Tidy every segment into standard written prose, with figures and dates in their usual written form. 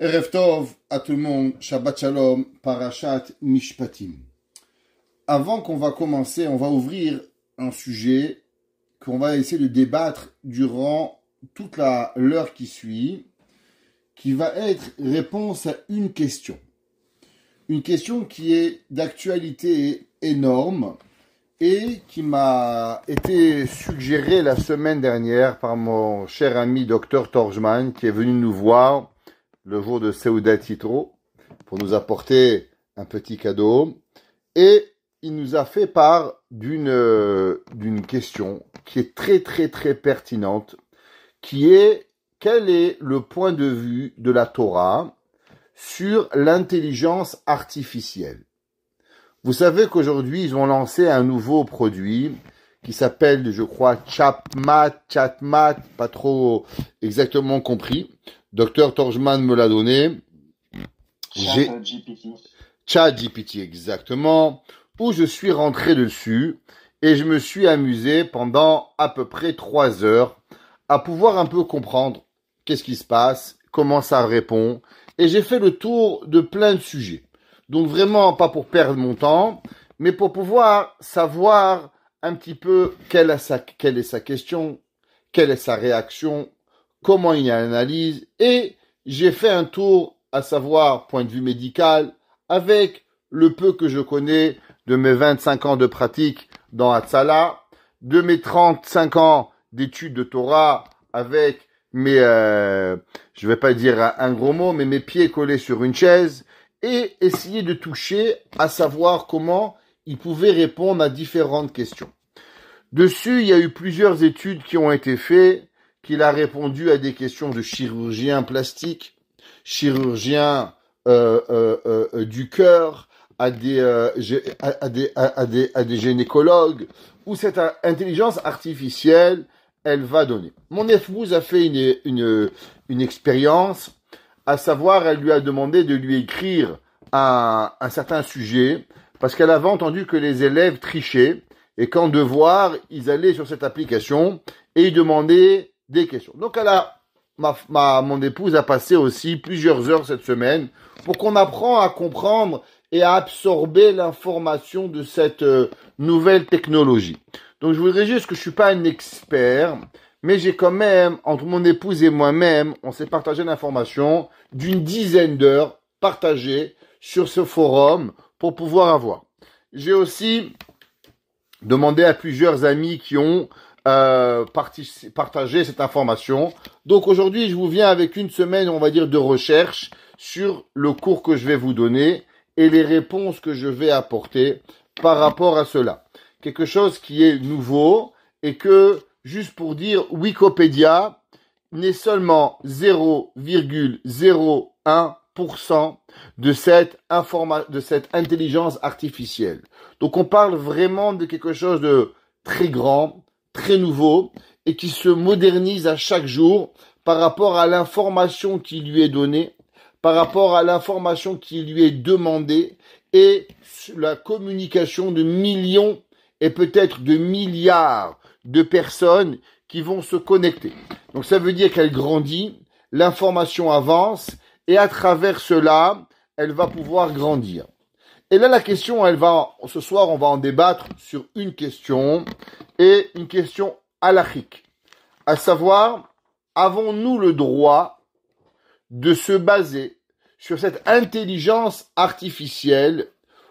Erev Tov à tout le monde, Shabbat Shalom, Parashat Mishpatim. Avant qu'on va commencer, on va ouvrir un sujet qu'on va essayer de débattre durant toute l'heure qui suit, qui va être réponse à une question. Une question qui est d'actualité énorme et qui m'a été suggérée la semaine dernière par mon cher ami Dr Torjman qui est venu nous voir le jour de Seudat Yitro pour nous apporter un petit cadeau et il nous a fait part d'une question qui est très pertinente, qui est quel est le point de vue de la Torah sur l'intelligence artificielle. Vous savez qu'aujourd'hui, ils ont lancé un nouveau produit qui s'appelle, je crois, Chatmat, pas trop exactement compris. Dr Torjman me l'a donné. ChatGPT, exactement. Où je suis rentré dessus et je me suis amusé pendant à peu près 3 heures à pouvoir un peu comprendre qu'est-ce qui se passe, comment ça répond. Et j'ai fait le tour de plein de sujets. Donc vraiment, pas pour perdre mon temps, mais pour pouvoir savoir un petit peu quelle est sa question, quelle est sa réaction, comment il analyse. Et j'ai fait un tour, à savoir, point de vue médical, avec le peu que je connais de mes 25 ans de pratique dans Hatzalah, de mes 35 ans d'études de Torah avec mes, je vais pas dire un gros mot, mais mes pieds collés sur une chaise, et essayer de toucher à savoir comment il pouvait répondre à différentes questions. Dessus, il y a eu plusieurs études qui ont été faites, qu'il a répondu à des questions de chirurgien plastique, chirurgien du cœur, à des gynécologues, où cette intelligence artificielle, elle va donner. Mon épouse a fait une expérience, à savoir, elle lui a demandé de lui écrire un certain sujet, parce qu'elle avait entendu que les élèves trichaient, et qu'en devoir, ils allaient sur cette application, et ils demandaient des questions. Donc mon épouse a passé aussi plusieurs heures cette semaine, pour qu'on apprenne à comprendre et à absorber l'information de cette nouvelle technologie. Donc je voudrais juste que je suis pas un expert, mais j'ai quand même, entre mon épouse et moi-même, on s'est partagé l'information d'une dizaine d'heures partagées sur ce forum pour pouvoir avoir. J'ai aussi demandé à plusieurs amis qui ont partagé cette information. Donc aujourd'hui, je vous viens avec une semaine, on va dire, de recherche sur le cours que je vais vous donner et les réponses que je vais apporter par rapport à cela. Quelque chose qui est nouveau et que, juste pour dire, Wikipédia n'est seulement 0,01% de cette intelligence artificielle. Donc on parle vraiment de quelque chose de très grand, très nouveau et qui se modernise à chaque jour par rapport à l'information qui lui est donnée, par rapport à l'information qui lui est demandée et la communication de millions et peut-être de milliards de personnes qui vont se connecter. Donc ça veut dire qu'elle grandit, l'information avance et à travers cela, elle va pouvoir grandir. Et là, la question, ce soir, on va en débattre sur une question et une question halachique. À savoir, avons-nous le droit de se baser sur cette intelligence artificielle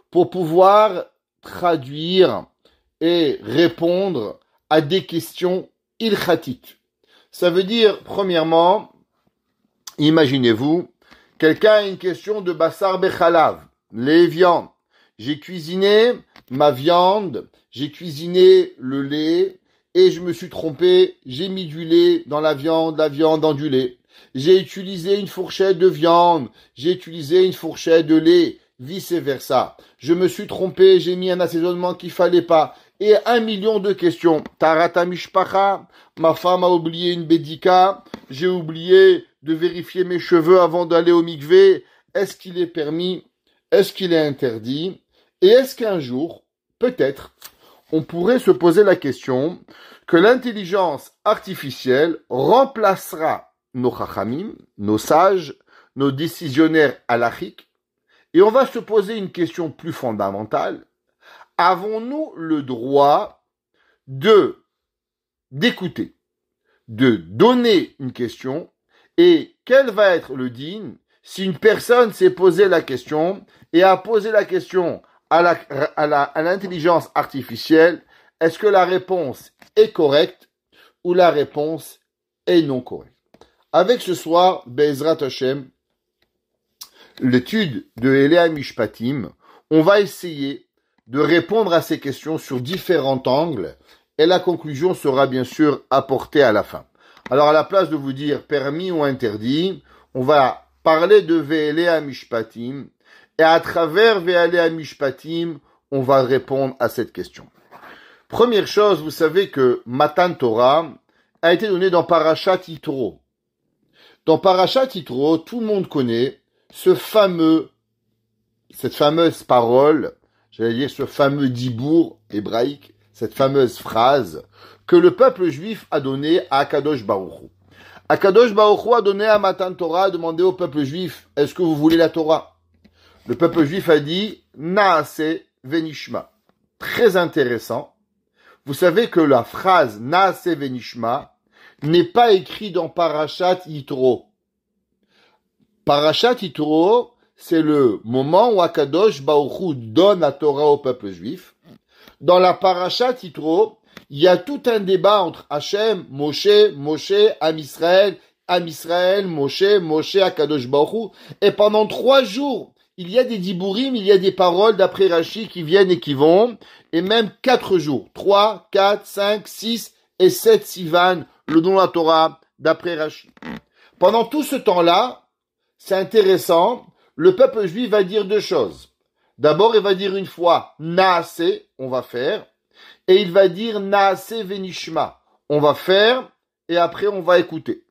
pour pouvoir traduire et répondre à des questions ilchatiques. Ça veut dire, premièrement, imaginez-vous, quelqu'un a une question de bassar bechalav, les viandes. J'ai cuisiné ma viande, j'ai cuisiné le lait, et je me suis trompé, j'ai mis du lait dans la viande dans du lait. J'ai utilisé une fourchette de viande, j'ai utilisé une fourchette de lait, vice versa. Je me suis trompé, j'ai mis un assaisonnement qu'il fallait pas. Et 1 million de questions. Tarata mishpacha, ma femme a oublié une bédika, j'ai oublié de vérifier mes cheveux avant d'aller au mikvé. Est-ce qu'il est permis? Est-ce qu'il est interdit? Et est-ce qu'un jour, peut-être, on pourrait se poser la question que l'intelligence artificielle remplacera nos chachamim, nos sages, nos décisionnaires halachiques, et on va se poser une question plus fondamentale. Avons-nous le droit d'écouter, de donner une question, et quel va être le din si une personne s'est posé la question et a posé la question à l'intelligence artificielle, est-ce que la réponse est correcte ou la réponse est non correcte? Avec ce soir, Be'ezrat Hashem, l'étude de Elea Mishpatim, on va essayer de répondre à ces questions sur différents angles et la conclusion sera bien sûr apportée à la fin. Alors à la place de vous dire permis ou interdit, on va parler de Ve'elea Mishpatim et à travers Ve'elea Mishpatim, on va répondre à cette question. Première chose, vous savez que Matan Torah a été donné dans Parashat Yitro. Dans Parashat Yitro, tout le monde connaît cette fameuse parole, j'allais dire ce fameux dibour hébraïque, cette fameuse phrase que le peuple juif a donnée à Akadosh Baruch Hu. Akadosh Baruch Hu a donné à Matan Torah, a demandé au peuple juif, est-ce que vous voulez la Torah? Le peuple juif a dit, Naase Venishma. Très intéressant. Vous savez que la phrase Naase Venishma n'est pas écrite dans Parashat Yitro. Parashat Yitro, c'est le moment où Akadosh Baruch Hu donne la Torah au peuple juif. Dans la Parashat Yitro, il y a tout un débat entre Hachem, Moshe, Am Israël, Moshe, Akadosh Baruch Hu. Et pendant 3 jours, il y a des diburim, il y a des paroles d'après Rashi qui viennent et qui vont. Et même 4 jours, 3, 4, 5, 6 et 7 Sivan, le don de la Torah d'après Rashi. Pendant tout ce temps-là, c'est intéressant, le peuple juif va dire 2 choses. D'abord, il va dire une fois Naase, on va faire, et il va dire Naase Venishma, on va faire, et après on va écouter.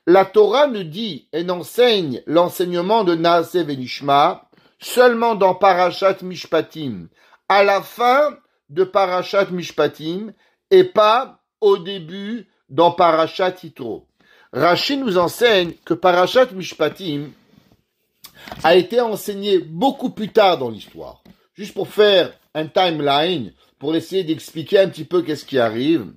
La Torah ne dit et n'enseigne l'enseignement de Naase Venishma seulement dans Parashat Mishpatim, à la fin de Parashat Mishpatim, et pas au début dans Parashat Yitro. Rashi nous enseigne que Parashat Mishpatim a été enseigné beaucoup plus tard dans l'histoire. Juste pour faire un timeline, pour essayer d'expliquer un petit peu qu'est-ce qui arrive.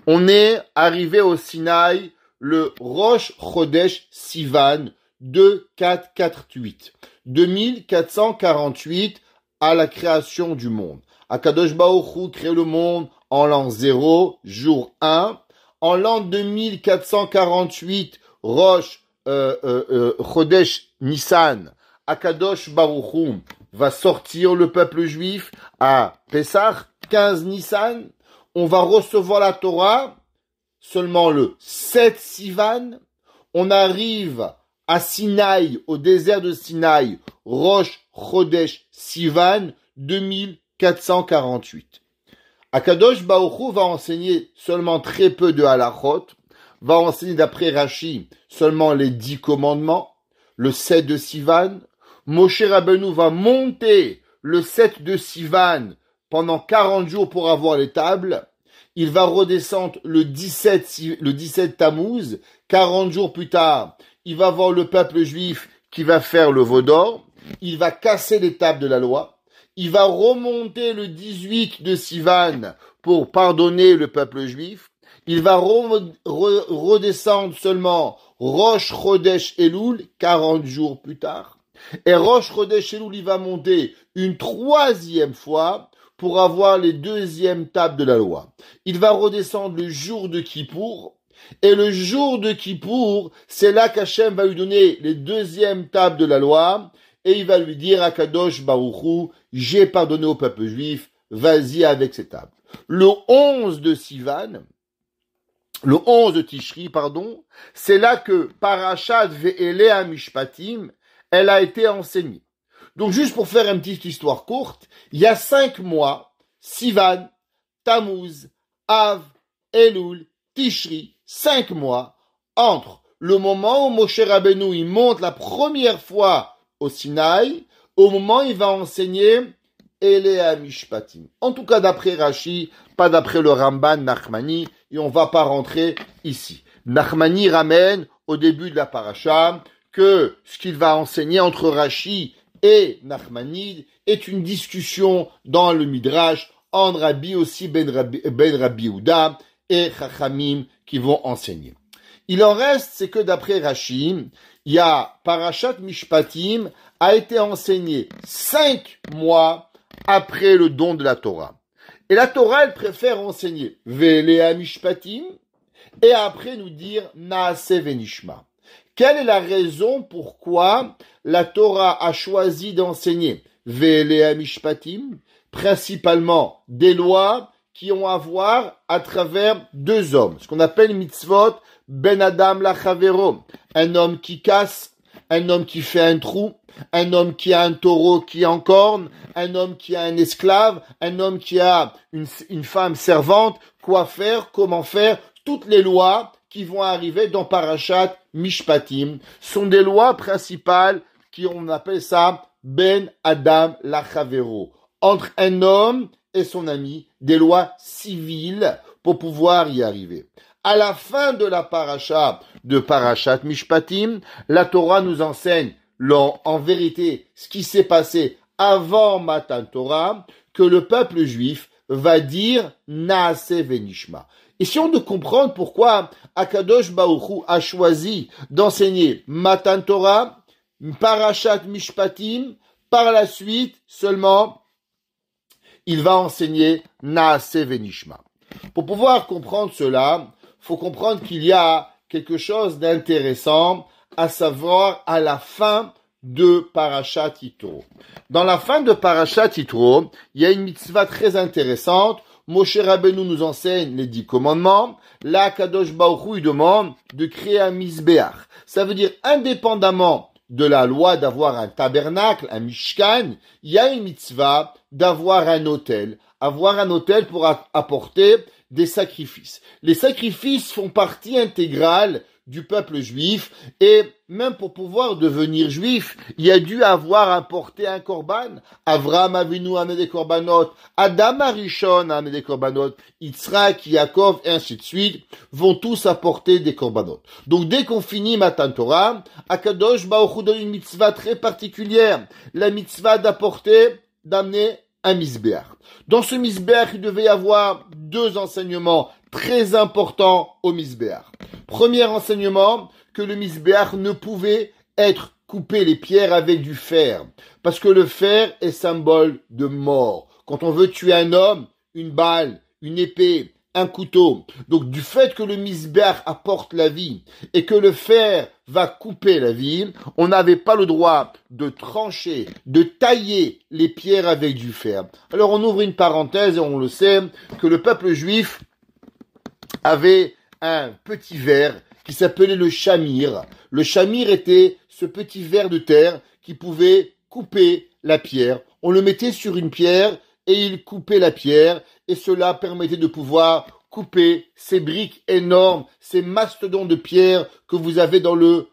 On est arrivé au Sinaï le Rosh Chodesh Sivan 2448. 2448 à la création du monde. Akadosh Baruch Hu crée le monde en l'an 0, jour 1. En l'an 2448, Rosh Chodesh Nissan, Akadosh Baruch Hu va sortir le peuple juif à Pessah, 15 Nissan. On va recevoir la Torah seulement le 7 Sivan. On arrive à Sinaï, au désert de Sinaï, Rosh Chodesh Sivan, 2448. Akadosh Baruch Hu va enseigner seulement très peu de halachot, va enseigner d'après Rashi seulement les 10 commandements, le 7 de Sivan. Moshe Rabbeinu va monter le 7 de Sivan pendant 40 jours pour avoir les tables. Il va redescendre le 17 Tammuz, 40 jours plus tard. Il va voir le peuple juif qui va faire le veau d'or. Il va casser les tables de la loi. Il va remonter le 18 de Sivan pour pardonner le peuple juif. Il va redescendre seulement Rosh Chodesh Elul, 40 jours plus tard. Et Rosh Chodesh Elul, il va monter une 3e fois pour avoir les 2e tables de la loi. Il va redescendre le jour de Kippour. Et le jour de Kippour, c'est là qu'Hachem va lui donner les 2e tables de la loi. Et il va lui dire à Kadosh Baruch Hu, j'ai pardonné au peuple juif, vas-y avec ces tables. Le 11 de Sivan, le 11 de Tishri, c'est là que Parashat Ve'elea Mishpatim, elle a été enseignée. Donc juste pour faire une petite histoire courte, il y a 5 mois, Sivan, Tammuz, Av, Elul, Tishri, 5 mois, entre le moment où Moshe Rabbeinu il monte la première fois au Sinaï, au moment où il va enseigner Elea Mishpatim. En tout cas d'après Rashi, pas d'après le Ramban Nachmani, et on va pas rentrer ici. Nachmani ramène au début de la paracha que ce qu'il va enseigner entre Rashi et Nachmanide est une discussion dans le Midrash entre Rabbi aussi ben Rabbi Yehuda et Chachamim qui vont enseigner. Il en reste, c'est que d'après Rashi, il y a Parashat Mishpatim a été enseigné 5 mois après le don de la Torah. Et la Torah, elle préfère enseigner Velea Mishpatim et après nous dire Naase Venishma. Quelle est la raison pourquoi la Torah a choisi d'enseigner Velea Mishpatim, principalement des lois qui ont à voir à travers 2 hommes, ce qu'on appelle mitzvot ben adam lachavero, un homme qui casse, un homme qui fait un trou, un homme qui a un taureau qui en corne, un homme qui a un esclave, un homme qui a une femme servante, quoi faire, comment faire, toutes les lois qui vont arriver dans Parashat Mishpatim sont des lois principales on appelle ça ben adam lachavero, entre un homme et son ami, des lois civiles pour pouvoir y arriver. À la fin de la paracha de Parashat Mishpatim, la Torah nous enseigne en vérité ce qui s'est passé avant Matan Torah, que le peuple juif va dire Naase Venishma. Essayons de comprendre pourquoi Akadosh Baruch Hu a choisi d'enseigner Matan Torah, Parashat Mishpatim, par la suite seulement il va enseigner Naase Venishma. Pour pouvoir comprendre cela, faut comprendre qu'il y a quelque chose d'intéressant à savoir à la fin de Parashat Yitro. Dans la fin de Parashat Yitro, il y a une mitzvah très intéressante. Moshe Rabbeinu nous enseigne les 10 commandements. Là, Kadosh Baruch Hu demande de créer un misbéach. Ça veut dire indépendamment de la loi d'avoir un tabernacle, un mishkan, il y a une mitzvah d'avoir un autel. Avoir un autel pour apporter des sacrifices. Les sacrifices font partie intégrale du peuple juif et même pour pouvoir devenir juif, il a dû avoir apporté un korban. Avraham Avinu a amené des korbanot, Adam Arishon a amené des korbanot, Yitzhak, Yaakov et ainsi de suite vont tous apporter des korbanot. Donc dès qu'on finit Matan Torah, Akadosh Baruch Hu donne une mitzvah très particulière, la mitzvah d'amener un misbéach. Dans ce misbéach, il devait y avoir 2 enseignements très importants au misbéach. Premier enseignement, que le misbéach ne pouvait être coupé les pierres avec du fer, parce que le fer est symbole de mort. Quand on veut tuer un homme, une balle, une épée, un couteau. Donc du fait que le misbéach apporte la vie et que le fer va couper la vie, on n'avait pas le droit de trancher, de tailler les pierres avec du fer. Alors on ouvre une parenthèse et on le sait que le peuple juif avait un petit ver qui s'appelait le shamir. Le shamir était ce petit ver de terre qui pouvait couper la pierre. On le mettait sur une pierre et il coupait la pierre et cela permettait de pouvoir couper ces briques énormes, ces mastodons de pierre que vous avez dans le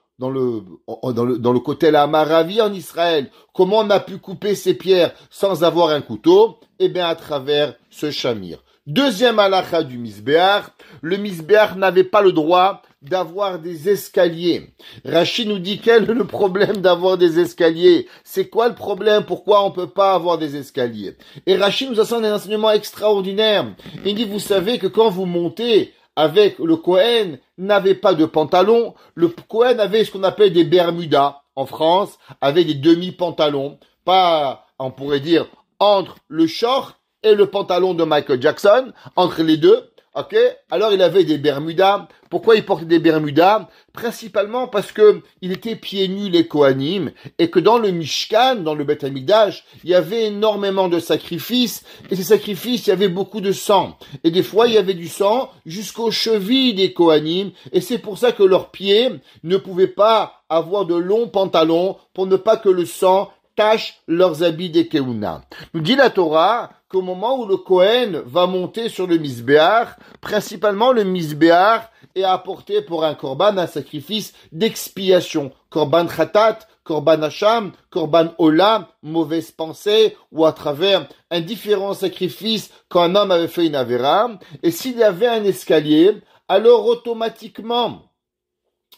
Kotel Amaravi en Israël. Comment on a pu couper ces pierres sans avoir un couteau? Eh bien, à travers ce shamir. Deuxième halakha du misbéach, le misbéach n'avait pas le droit d'avoir des escaliers. Rashi nous dit quel est le problème d'avoir des escaliers. C'est quoi le problème? Pourquoi on peut pas avoir des escaliers? Et Rashi nous enseigne un enseignement extraordinaire. Il dit, vous savez que quand vous montez avec le Kohen, n'avait pas de pantalon. Le Kohen avait ce qu'on appelle des bermudas en France, avec des demi-pantalons. Pas, on pourrait dire, entre le short et le pantalon de Michael Jackson, entre les deux, ok? Alors il avait des bermudas. Pourquoi il portait des bermudas? Principalement parce que il était pieds nus les Kohanim, et que dans le Mishkan, dans le Beth Amikdash, il y avait énormément de sacrifices, et ces sacrifices, il y avait beaucoup de sang. Et des fois, il y avait du sang jusqu'aux chevilles des Kohanim, et c'est pour ça que leurs pieds ne pouvaient pas avoir de longs pantalons pour ne pas que le sang tachent leurs habits des Keuna. Nous dit la Torah qu'au moment où le Kohen va monter sur le misbéach, principalement le misbéach est apporté pour un korban, un sacrifice d'expiation. Korban khatat, korban hacham, korban olam, mauvaise pensée, ou à travers un différent sacrifice quand un homme avait fait une avéra. Et s'il y avait un escalier, alors automatiquement,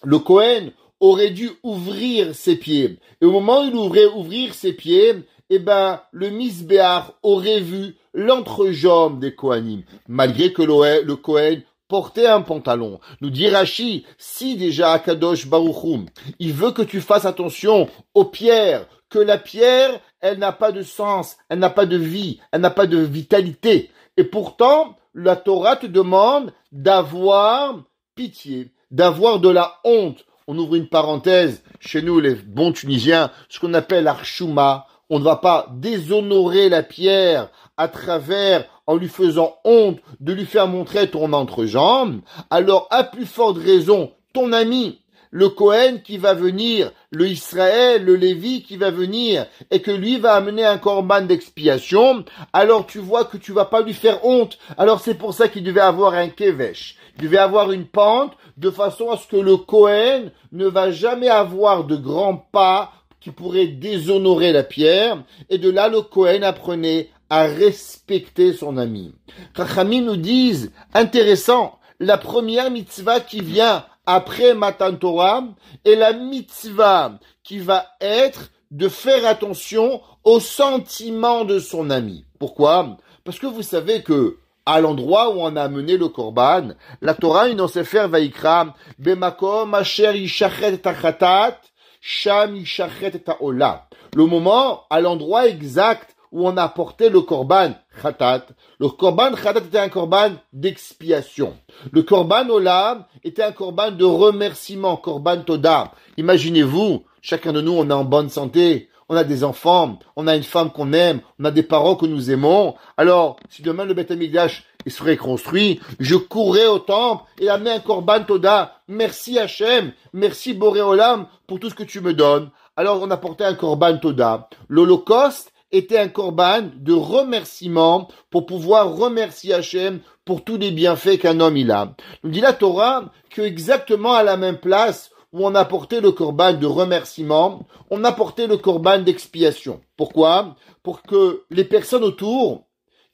le Kohen, aurait dû ouvrir ses pieds. Et au moment où il ouvrir ses pieds, le Misbéach aurait vu l'entrejambe des Kohanim, malgré que le Kohen portait un pantalon. Nous dit Rashi, si déjà Akadosh Baruch Hu, il veut que tu fasses attention aux pierres, que la pierre, elle n'a pas de sens, elle n'a pas de vie, elle n'a pas de vitalité. Et pourtant, la Torah te demande d'avoir pitié, d'avoir de la honte. On ouvre une parenthèse, chez nous les bons Tunisiens, ce qu'on appelle archouma. On ne va pas déshonorer la pierre à travers, en lui faisant honte, de lui faire montrer ton entrejambe. Alors, à plus forte raison, ton ami, le Kohen qui va venir, le Israël, le Lévi qui va venir, et que lui va amener un korban d'expiation, alors tu vois que tu vas pas lui faire honte. Alors c'est pour ça qu'il devait avoir un kevesh. Il devait avoir une pente, de façon à ce que le Kohen ne va jamais avoir de grands pas qui pourraient déshonorer la pierre, et de là le Kohen apprenait à respecter son ami. Chachamim nous disent, intéressant, la première mitzvah qui vient après Matan Torah est la mitzvah qui va être de faire attention aux sentiments de son ami. Pourquoi? Parce que vous savez que à l'endroit où on a amené le korban, la Torah, dans Sefer Vaikra, Bemakom asher yishachet tachatat, sham yishachet ta'ola. Le moment, à l'endroit exact où on a porté le korban khatat. Le korban khatat était un korban d'expiation. Le korban olam était un korban de remerciement, korban toda. Imaginez-vous, chacun de nous, on est en bonne santé, on a des enfants, on a une femme qu'on aime, on a des parents que nous aimons. Alors, si demain le Beth Amikdash serait construit, je courrais au temple et amener un korban toda. Merci Hachem, merci Boré Olam pour tout ce que tu me donnes. Alors, on a porté un korban toda. L'Holocauste était un korban de remerciement pour pouvoir remercier Hachem pour tous les bienfaits qu'un homme il a. Nous dit la Torah que exactement à la même place où on a porté le korban de remerciement, on a porté le korban d'expiation. Pourquoi? Pour que les personnes autour,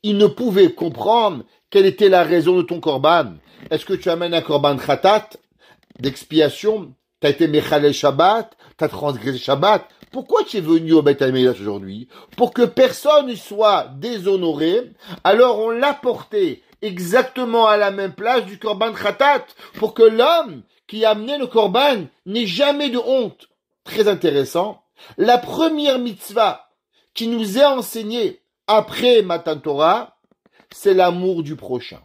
ils ne pouvaient comprendre quelle était la raison de ton korban. Est-ce que tu amènes un korban khatat, d'expiation? T'as été mechalel Shabbat? T'as transgressé Shabbat? Pourquoi tu es venu au Beth Amikdash aujourd'hui? Pour que personne ne soit déshonoré. Alors on l'a porté exactement à la même place du korban khatat, pour que l'homme qui a amené le korban n'ait jamais de honte. Très intéressant. La première mitzvah qui nous est enseignée après Matan Torah, c'est l'amour du prochain.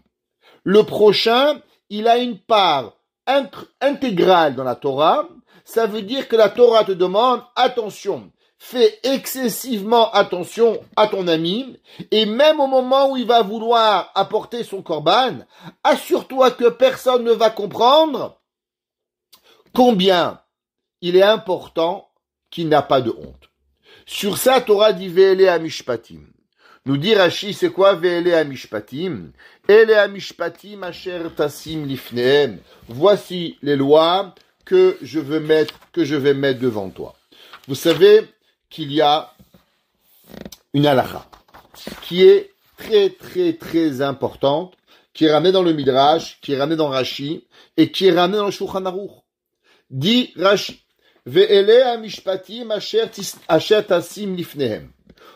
Le prochain, il a une part intégrale dans la Torah. Ça veut dire que la Torah te demande, attention, fais excessivement attention à ton ami, et même au moment où il va vouloir apporter son korban, assure-toi que personne ne va comprendre combien il est important qu'il n'a pas de honte. Sur ça, Torah dit Ve'ele Amishpatim. Nous dit Rashi, c'est quoi Ve'ele Amishpatim? Ele Amishpatim asher tasim lifnehem. Voici les lois que je vais mettre devant toi. Vous savez qu'il y a une halakha qui est très très très importante, qui est ramenée dans le Midrash, qui est ramenée dans Rashi et qui est ramenée dans le Shulchan Aruch. Dit Rashi, Ve'ele amishpatim asher tasim lifnehem.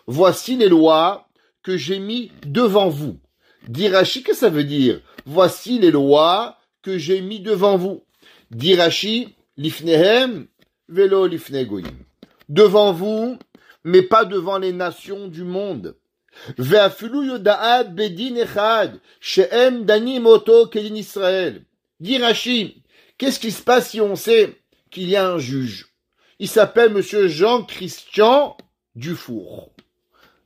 Voici les lois que j'ai mis devant vous. Dit Rashi, qu'est-ce que ça veut dire? Voici les lois que j'ai mis devant vous. Dit Rashi, lifnehem velo lifne goyim. Devant vous, mais pas devant les nations du monde. Ve'afilu yodaad bedin echad she'em danim oto kedin Israël. Dit Rashi, qu'est-ce qui se passe si on sait qu'il y a un juge? Il s'appelle monsieur Jean-Christian Dufour.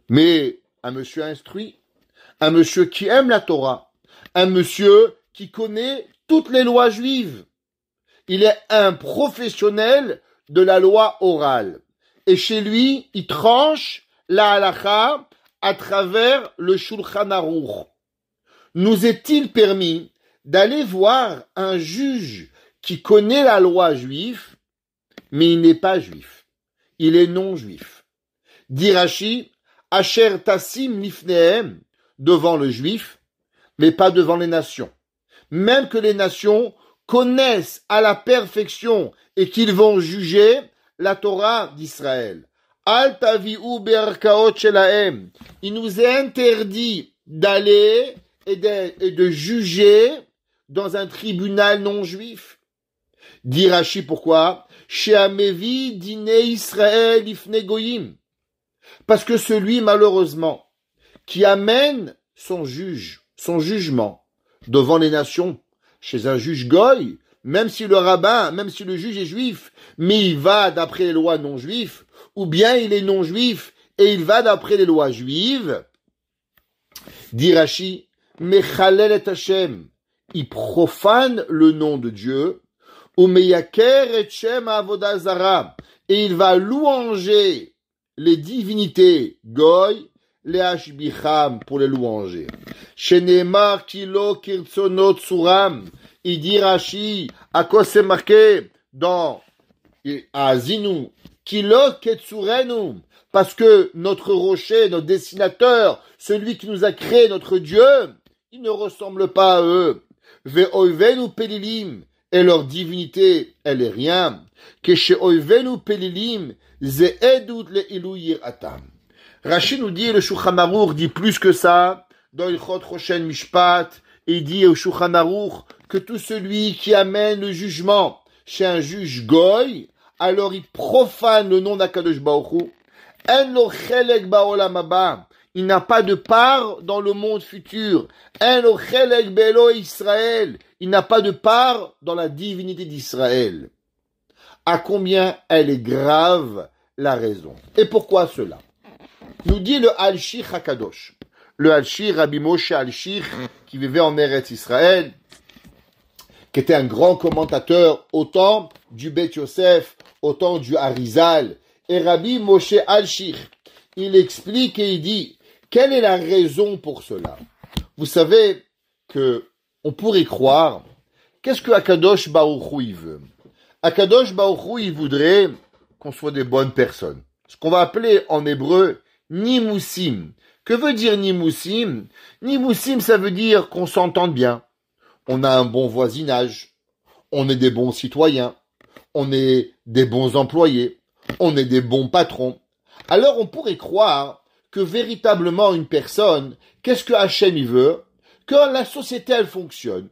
Mais un monsieur instruit, un monsieur qui aime la Torah, un monsieur qui connaît toutes les lois juives. Il est un professionnel de la loi orale. Et chez lui, il tranche la halakha à travers le Shulchan Aruch. Nous est-il permis d'aller voir un juge qui connaît la loi juive, mais il n'est pas juif. Il est non juif. Dit Rashi, Asher Tassim Lifnehem, devant le juif, mais pas devant les nations. Même que les nations connaissent à la perfection et qu'ils vont juger la Torah d'Israël. Al tavi'u be'arkaot shelahem. Il nous est interdit d'aller et de juger dans un tribunal non juif. Dit Rashi pourquoi? She'amevi dine Israël ifne goyim. Parce que celui, malheureusement, qui amène son jugement devant les nations, chez un juge goy, même si le rabbin, même si le juge est juif, mais il va d'après les lois non juives, ou bien il est non juif et il va d'après les lois juives, dit Rashi, Mechalel et Hashem, il profane le nom de Dieu, ou meyaker et shem avodah zara, et il va louanger les divinités goy, les hashbicham pour les louanger. Shenemar kilo kirtzonot suram, il dit Rashi, à quoi c'est marqué dans Azinu, kilo ketsurenu, parce que notre rocher, notre dessinateur, celui qui nous a créé, notre Dieu, il ne ressemble pas à eux. Ve'oivenu pelilim, et leur divinité, elle est rien. Kesheoivenu pelilim, ze'edut le'ilu yiratam. Rashi nous dit, le Shulchan Aruch dit plus que ça, dans Ilchot Roshen Mishpat, il dit au Shulchan Aruch que tout celui qui amène le jugement chez un juge goy, alors il profane le nom d'Akadosh Baruch Hu. En lo chelek ba'olam haba. Il n'a pas de part dans le monde futur. En lo chelek be'elo Israël. Il n'a pas de part dans la divinité d'Israël. À combien elle est grave la raison. Et pourquoi cela? Nous dit le Al-Shich HaKadosh. Le Al-Shich, Rabbi Moshe Al-Shich, qui vivait en Eretz Israël, qui était un grand commentateur au temps du Bet Yosef, au temps du Harizal. Et Rabbi Moshe Al-Shich, il explique et il dit, quelle est la raison pour cela? Vous savez que on pourrait croire, qu'est-ce que Akadosh Baruch Hu il veut? Akadosh Baruch Hu, il voudrait qu'on soit des bonnes personnes. Ce qu'on va appeler en hébreu Nimusim. Que veut dire Nimusim? Nimusim, ça veut dire qu'on s'entende bien. On a un bon voisinage. On est des bons citoyens. On est des bons employés. On est des bons patrons. Alors on pourrait croire que véritablement une personne, qu'est-ce que Hachem il veut? Que la société elle fonctionne.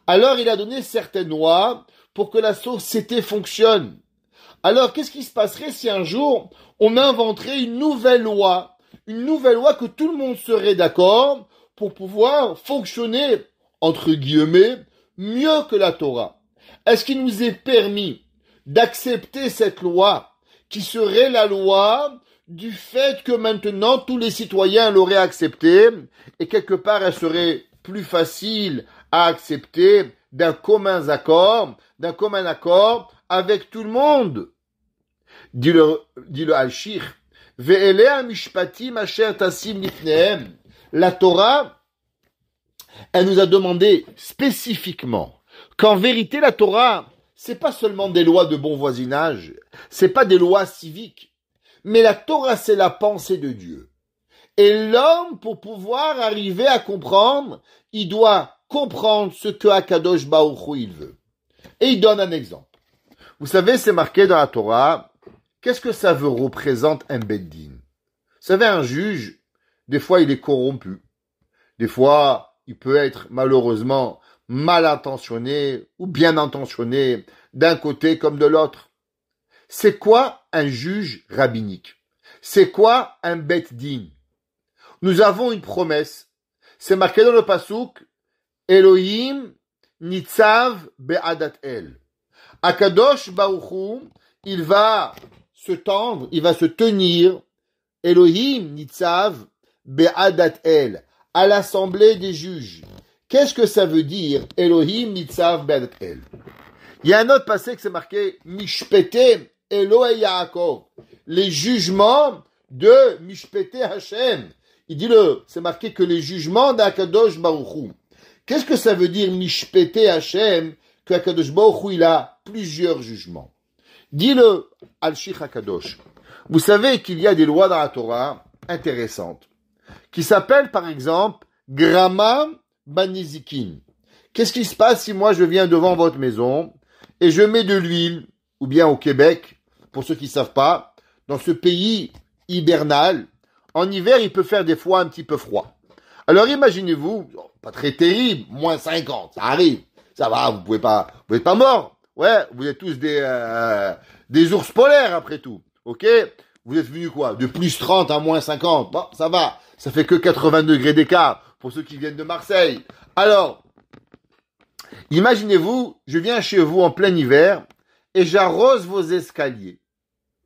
Alors il a donné certaines lois pour que la société fonctionne. Alors qu'est-ce qui se passerait si un jour on inventerait une nouvelle loi que tout le monde serait d'accord pour pouvoir fonctionner, entre guillemets, mieux que la Torah? Est-ce qu'il nous est permis d'accepter cette loi qui serait la loi du fait que maintenant tous les citoyens l'auraient acceptée et quelque part elle serait plus facile à accepter d'un commun accord avec tout le monde? Dit le Al-Shich, Ve'elea mishpatim asher tasim lifnehem. La Torah, elle nous a demandé spécifiquement qu'en vérité la Torah, c'est pas seulement des lois de bon voisinage, c'est pas des lois civiques, mais la Torah c'est la pensée de Dieu. Et l'homme, pour pouvoir arriver à comprendre, il doit comprendre ce que Akadosh Baruch Hu il veut. Et il donne un exemple. Vous savez, c'est marqué dans la Torah, qu'est-ce que ça veut représenter un Beddin? Vous savez, un juge, des fois il est corrompu. Des fois, il peut être malheureusement mal intentionné ou bien intentionné d'un côté comme de l'autre. C'est quoi un juge rabbinique? C'est quoi un Beddin? Nous avons une promesse. C'est marqué dans le Pasuk, Elohim nitzav be'adat el. Akadosh Baruch Hu, il va se tendre, il va se tenir, Elohim nitzav be'adat el, à l'assemblée des juges. Qu'est-ce que ça veut dire, Elohim nitzav be'adat el? Il y a un autre passage qui c'est marqué, Mishpete Elohei Yaakov, les jugements de Mishpete Hashem. Il dit c'est marqué que les jugements d'Akadosh Baruch Hu. Qu'est-ce que ça veut dire Mishpete Hashem, que Akadosh Baruch Hu, il a plusieurs jugements? Dit le Al-Shich HaKadosh. Vous savez qu'il y a des lois dans la Torah intéressantes, qui s'appellent par exemple Grama Banizikin. Qu'est-ce qui se passe si moi je viens devant votre maison et je mets de l'huile, ou bien au Québec, pour ceux qui ne savent pas, dans ce pays hibernal, en hiver il peut faire des fois un petit peu froid. Alors imaginez-vous, pas très terrible, moins 50, ça arrive, ça va, vous êtes pas morts. Ouais, vous êtes tous des ours polaires après tout, ok? Vous êtes venus quoi? De plus 30 à moins 50, bon, ça va, ça fait que 80 degrés d'écart pour ceux qui viennent de Marseille. Alors, imaginez-vous, je viens chez vous en plein hiver et j'arrose vos escaliers.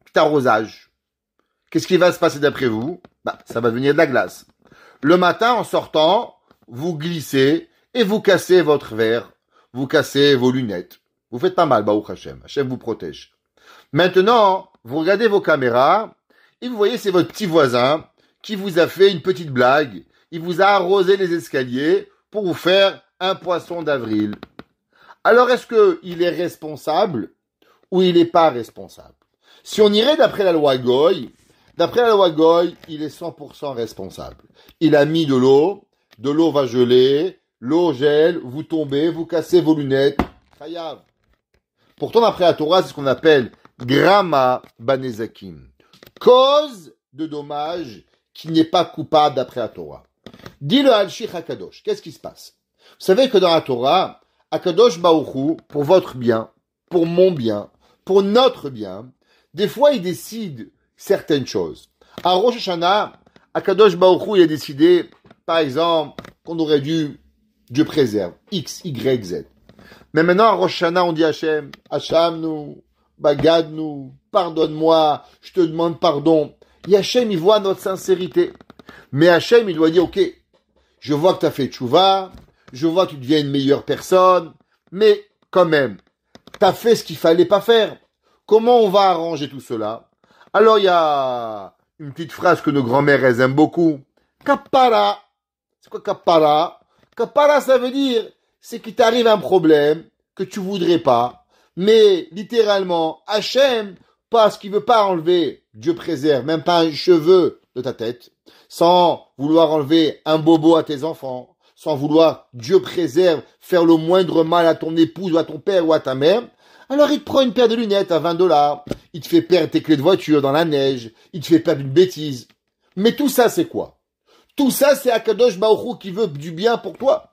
Petit arrosage. Qu'est-ce qui va se passer d'après vous? Ça va devenir de la glace. Le matin, en sortant, vous glissez et vous cassez votre verre, vous cassez vos lunettes. Vous faites pas mal, Baruch Hashem. Hashem vous protège. Maintenant, vous regardez vos caméras et vous voyez, c'est votre petit voisin qui vous a fait une petite blague. Il vous a arrosé les escaliers pour vous faire un poisson d'avril. Alors, est-ce qu'il est responsable ou il n'est pas responsable? Si on irait d'après la loi Goy, il est 100% responsable. Il a mis de l'eau va geler, l'eau gèle, vous tombez, vous cassez vos lunettes. Chayav. Pourtant, d'après la Torah, c'est ce qu'on appelle Grama Banezakim. Cause de dommage qui n'est pas coupable d'après la Torah. Dit le Al-Shich HaKadosh. Qu'est-ce qui se passe? Vous savez que dans la Torah, HaKadosh Baruch Hu, pour votre bien, pour mon bien, pour notre bien, des fois il décide certaines choses. À Rosh Hashanah, HaKadosh Baruch Hu, il a décidé, par exemple, qu'on aurait dû, Dieu préserve, X, Y, Z. Mais maintenant, à Rosh Hashanah, on dit Hachem, nous, bagad nous, pardonne-moi, je te demande pardon. Et Hachem, il voit notre sincérité. Mais Hachem, il doit dire, ok, je vois que tu as fait tchouva, je vois que tu deviens une meilleure personne, mais quand même, tu as fait ce qu'il fallait pas faire. Comment on va arranger tout cela? Alors, il y a une petite phrase que nos grands-mères, elles aiment beaucoup. Kapara. C'est quoi kapara? Kapara, ça veut dire, c'est qu'il t'arrive un problème que tu voudrais pas, mais littéralement, Hachem, parce qu'il veut pas enlever, Dieu préserve, même pas un cheveu de ta tête, sans vouloir enlever un bobo à tes enfants, sans vouloir, Dieu préserve, faire le moindre mal à ton épouse ou à ton père ou à ta mère, alors il te prend une paire de lunettes à $20, il te fait perdre tes clés de voiture dans la neige, il te fait perdre une bêtise. Mais tout ça, c'est quoi? Tout ça, c'est HaKadosh Baruch Hu qui veut du bien pour toi.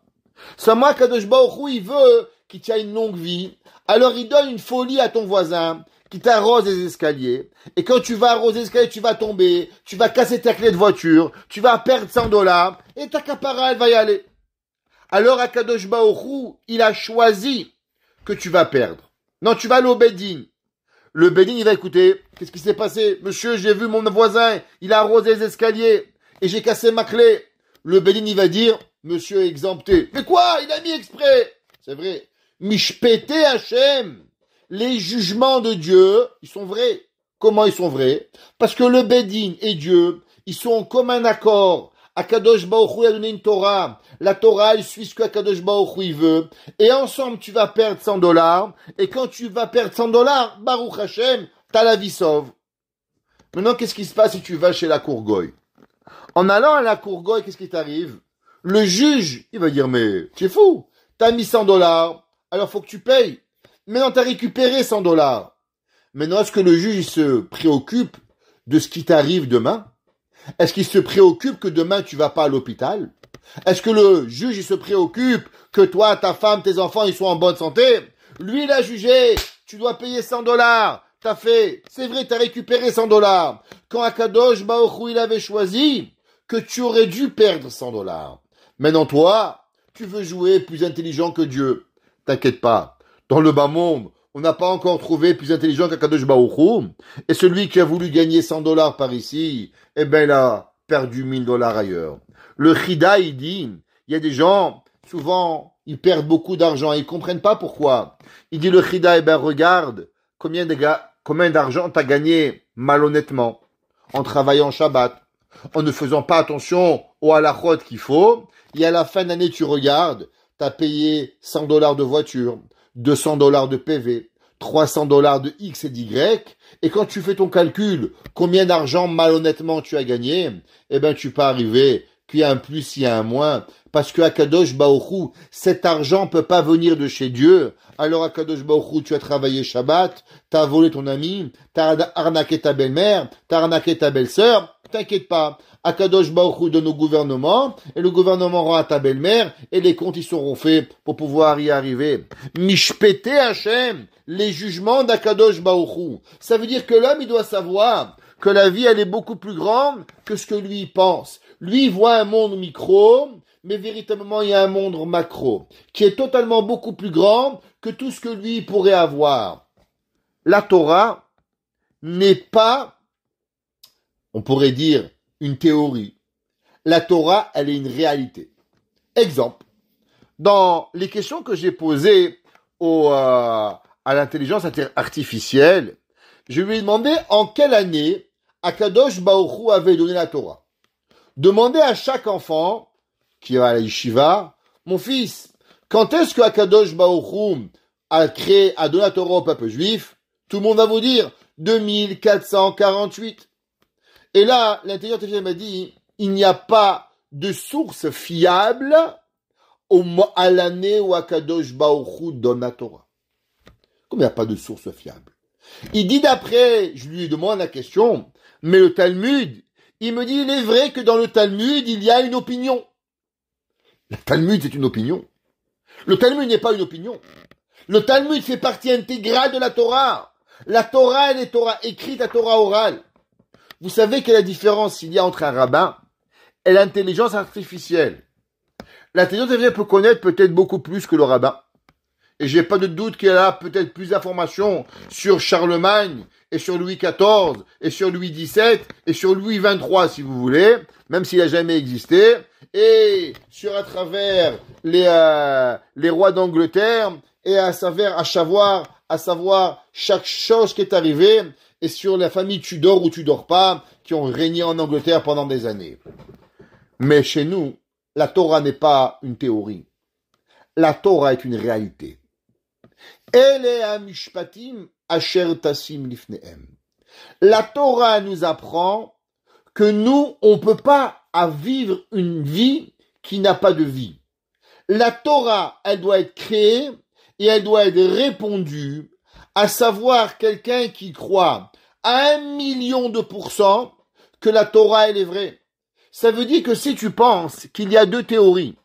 Seulement, HaKadosh Baruch Hu, il veut qu'il t'ait une longue vie. Alors, il donne une folie à ton voisin, qui t'arrose les escaliers. Et quand tu vas arroser les escaliers, tu vas tomber, tu vas casser ta clé de voiture, tu vas perdre $100, et ta capara, elle va y aller. Alors, HaKadosh Baruch Hu, il a choisi que tu vas perdre. Non, tu vas aller au Bedin. Le Bedin, il va écouter. Qu'est-ce qui s'est passé? Monsieur, j'ai vu mon voisin, il a arrosé les escaliers, et j'ai cassé ma clé. Le Bedin, il va dire, monsieur est exempté. Mais quoi? Il a mis exprès. C'est vrai. Mishpete Hachem. Les jugements de Dieu, ils sont vrais. Comment ils sont vrais? Parce que le Bedin et Dieu, ils sont en commun accord. HaKadosh Baruch Hu a donné une Torah. La Torah, elle suit ce que HaKadosh Baruch Hu il veut. Et ensemble, tu vas perdre $100. Et quand tu vas perdre $100, Baruch Hashem, t'as la vie sauve. Maintenant, qu'est-ce qui se passe si tu vas chez la cour Goy? En allant à la cour Goy, qu'est-ce qui t'arrive? Le juge, il va dire, mais tu es fou. T'as mis $100, alors faut que tu payes. Maintenant, t'as récupéré $100. Maintenant, est-ce que le juge il se préoccupe de ce qui t'arrive demain? Est-ce qu'il se préoccupe que demain tu vas pas à l'hôpital? Est-ce que le juge il se préoccupe que toi, ta femme, tes enfants, ils soient en bonne santé? Lui, il a jugé, tu dois payer $100. T'as fait, c'est vrai, t'as récupéré $100. Quand Akadosh Baruch Hu, il avait choisi que tu aurais dû perdre $100. Maintenant, toi, tu veux jouer plus intelligent que Dieu. T'inquiète pas. Dans le bas monde, on n'a pas encore trouvé plus intelligent qu'Akadosh Baruch Hu. Et celui qui a voulu gagner $100 par ici, eh ben, il a perdu $1000 ailleurs. Le Chida, il dit, il y a des gens, souvent, ils perdent beaucoup d'argent et ils comprennent pas pourquoi. Il dit le Chida, eh ben, regarde, combien d'argent t'as gagné malhonnêtement, en travaillant Shabbat, en ne faisant pas attention au halachot qu'il faut, et à la fin d'année, tu regardes, t'as payé $100 de voiture, $200 de PV, $300 de X et d'Y, et quand tu fais ton calcul, combien d'argent malhonnêtement tu as gagné, eh ben, tu peux arriver qu'il y a un plus, il y a un moins. Parce que Akadosh Baruch Hu, cet argent peut pas venir de chez Dieu. Alors Akadosh Baruch Hu, tu as travaillé Shabbat, t'as volé ton ami, t'as arnaqué ta belle-mère, t'as arnaqué ta belle-sœur. T'inquiète pas. Akadosh Baruch Hu donne au gouvernement, et le gouvernement rend à ta belle-mère, et les comptes, ils seront faits pour pouvoir y arriver. Mishpete Hashem, les jugements d'Akadosh Baruch Hu. Ça veut dire que l'homme, il doit savoir que la vie, elle est beaucoup plus grande que ce que lui pense. Lui, il voit un monde micro, mais véritablement, il y a un monde macro, qui est totalement beaucoup plus grand que tout ce que lui pourrait avoir. La Torah n'est pas, on pourrait dire, une théorie. La Torah, elle est une réalité. Exemple, dans les questions que j'ai posées à l'intelligence artificielle, je lui ai demandé en quelle année Akadosh Baruch Hu avait donné la Torah. Demandez à chaque enfant qui va à la yeshiva, mon fils, quand est-ce que Akadosh Baruch Hu a donné la Torah au peuple juif? Tout le monde va vous dire 2448. Et là, l'intelligence artificielle m'a dit, il n'y a pas de source fiable à l'année où Akadosh Baruch Hu donne la Torah. Comme il n'y a pas de source fiable. Il dit d'après, je lui demande la question, mais le Talmud, il me dit, il est vrai que dans le Talmud, il y a une opinion. Le Talmud, c'est une opinion. Le Talmud n'est pas une opinion. Le Talmud fait partie intégrale de la Torah. La Torah, elle est Torah écrite, la Torah orale. Vous savez quelle est la différence qu'il y a entre un rabbin et l'intelligence artificielle. L'intelligence artificielle peut connaître peut-être beaucoup plus que le rabbin. Et j'ai pas de doute qu'elle a peut-être plus d'informations sur Charlemagne, et sur Louis XIV, et sur Louis XVII, et sur Louis XXIII, si vous voulez, même s'il n'a jamais existé, et sur à travers les rois d'Angleterre, et à savoir chaque chose qui est arrivée, et sur la famille Tudor ou Tudor pas, qui ont régné en Angleterre pendant des années. Mais chez nous, la Torah n'est pas une théorie. La Torah est une réalité. La Torah nous apprend que nous, on ne peut pas vivre une vie qui n'a pas de vie. La Torah, elle doit être créée et elle doit être répondue, à savoir quelqu'un qui croit à 1 000 000% que la Torah, elle est vraie. Ça veut dire que si tu penses qu'il y a deux théories,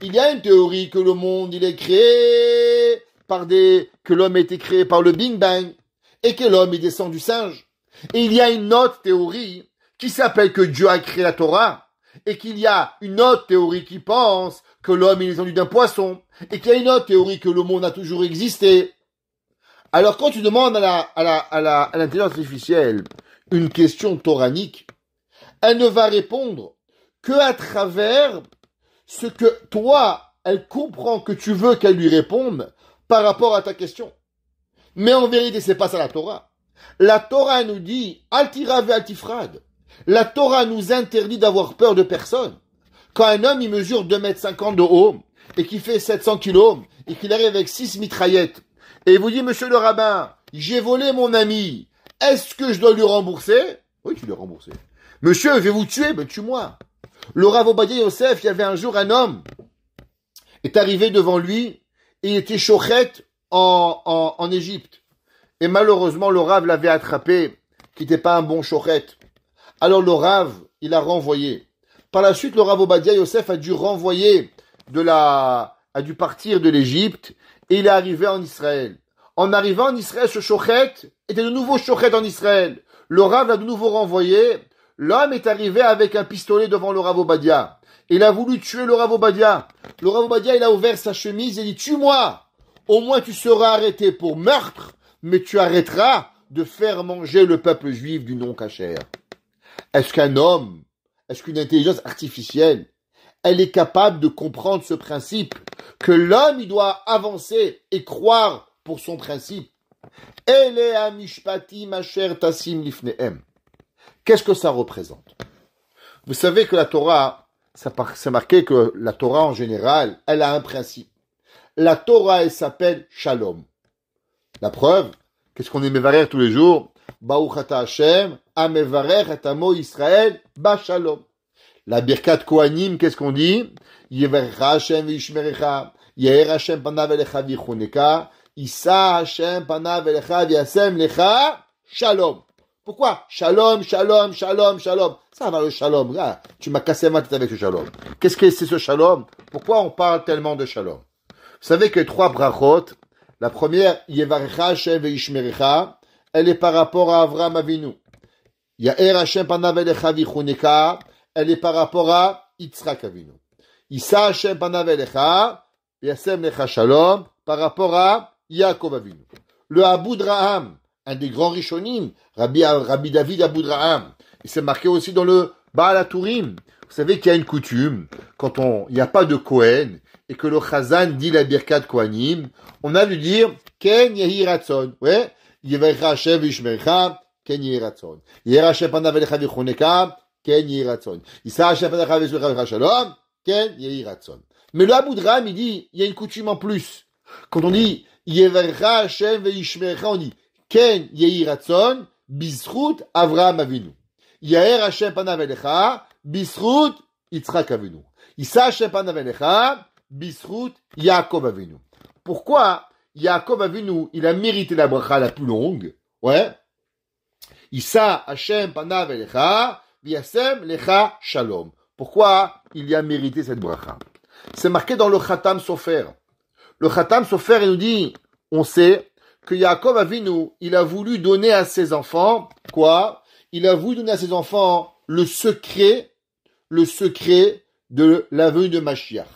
il y a une théorie que le monde, il est créé que l'homme a été créé par le Big Bang et que l'homme est descend du singe. Et il y a une autre théorie qui s'appelle que Dieu a créé la Torah et qu'il y a une autre théorie qui pense que l'homme est descendu d'un poisson et qu'il y a une autre théorie que le monde a toujours existé. Alors quand tu demandes à l'intelligence artificielle une question toranique, elle ne va répondre que à travers ce que toi, elle comprend que tu veux qu'elle lui réponde par rapport à ta question. Mais en vérité, c'est pas ça la Torah. La Torah nous dit, altira ve altifrad. La Torah nous interdit d'avoir peur de personne. Quand un homme, il mesure 2,50 m de haut, et qu'il fait 700 kilos, et qu'il arrive avec 6 mitraillettes, et il vous dit, monsieur le rabbin, j'ai volé mon ami, est-ce que je dois lui rembourser? Oui, tu dois rembourser. Monsieur, je vais vous tuer, ben tue-moi. Le Rav Obadia Yosef, il y avait un jour un homme, est arrivé devant lui, et il était chochet en Égypte. Et malheureusement, le Rav l'avait attrapé, qui n'était pas un bon chochet. Alors le Rav, il a renvoyé. Par la suite, le Rav Obadia Yosef a dû partir de l'Égypte, et il est arrivé en Israël. En arrivant en Israël, ce chochet était de nouveau chochet en Israël. Le Rav l'a de nouveau renvoyé. L'homme est arrivé avec un pistolet devant le Rav Obadia. Il a voulu tuer le Rav Obadia. Le Rav Obadia, il a ouvert sa chemise et dit, tue-moi. Au moins tu seras arrêté pour meurtre, mais tu arrêteras de faire manger le peuple juif du non-cacher. Est-ce qu'une intelligence artificielle, elle est capable de comprendre ce principe, que l'homme, il doit avancer et croire pour son principe? Elea mishpati masher tassim lifnehem. Qu'est-ce que ça représente? Vous savez que la Torah, c'est marqué que la Torah en général, elle a un principe. La Torah, elle s'appelle Shalom. La preuve, qu'est-ce qu'on est mevarer tous les jours? Baruch ata Hashem, amevarer atamo Israël, ba Shalom. La Birkat Kohanim, qu'est-ce qu'on dit? Yevarecha Hashem v'yishmerecha, Yair Hashem panav elecha v'yichuneka, Issa Hashem panav elecha v'yasem lecha shalom. Pourquoi? Shalom, shalom, shalom, shalom. Ça va le shalom. Là, tu m'as cassé ma tête avec ce shalom. Qu'est-ce que c'est ce shalom? Pourquoi on parle tellement de shalom? Vous savez que 3 brachot, la première, Yevarecha Hashem v'yishmerecha, elle est par rapport à Avraham Avinu. Yair Hashem panav elecha v'yichuneka, elle est par rapport à Yitzhak Avinu. Issa Hashem panav elecha, v'yasem lecha shalom, par rapport à Yaakov Avinu. Le Abudraham, un des grands Rishonim, Rabbi David Abudraham, il s'est marqué aussi dans le Baal HaTurim. Vous savez qu'il y a une coutume, quand il n'y a pas de Kohen, et que le Chazan dit la Birkat Kohanim, on a dû dire, Ken Yehi Ratzon. Ouais, Yevarecha Hashem v'yishmerecha, Ken Yehi Ratzon. Yehi Hashem panav elecha v'yichuneka, Ken Yehi Ratzon. Issa Hashem panav elecha v'yishmerecha shalom, Ken Yehi Ratzon. Mais le Abudraham, il dit, il y a une coutume en plus. Quand on dit, Yevarecha Hashem v'yishmerecha, on dit, Ken Yehi Ratzon, Bizchut Avraham Avinu. Yair Hashem panav elecha, Bizchut Yitzhak Avinu. Issa Hashem panav elecha, Bizchut Yaakov Avinu. Pourquoi Yaakov Avinu, il a mérité la bracha la plus longue? Ouais. Issa Hashem panav elecha, v'yasem lecha shalom. Pourquoi il y a mérité cette bracha? C'est marqué dans le Khatam Sofer. Le Khatam Sofer, il nous dit, on sait que Yaakov Avinu, il a voulu donner à ses enfants, quoi? Il a voulu donner à ses enfants le secret de la venue de Mashiach.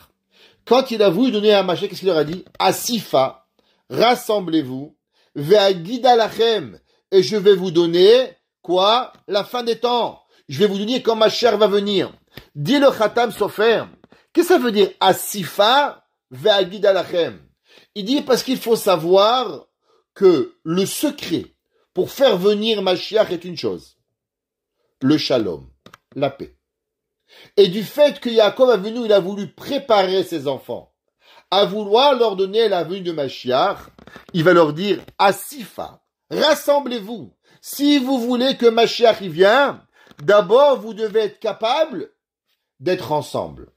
Quand il a voulu donner à Mashiach, qu'est-ce qu'il leur a dit? Asifa, rassemblez-vous, ve'agida lachem, et je vais vous donner, quoi? La fin des temps. Je vais vous donner quand Mashiach va venir. Dit le Khatam Sofer. Qu'est-ce que ça veut dire? Asifa, ve'agida lachem. Il dit parce qu'il faut savoir que le secret pour faire venir Mashiach est une chose. Le shalom, la paix. Et du fait que Yaakov Avinu, il a voulu préparer ses enfants à vouloir leur donner la venue de Mashiach, il va leur dire, Asifa, rassemblez-vous. Si vous voulez que Mashiach y vienne, d'abord vous devez être capable d'être ensemble.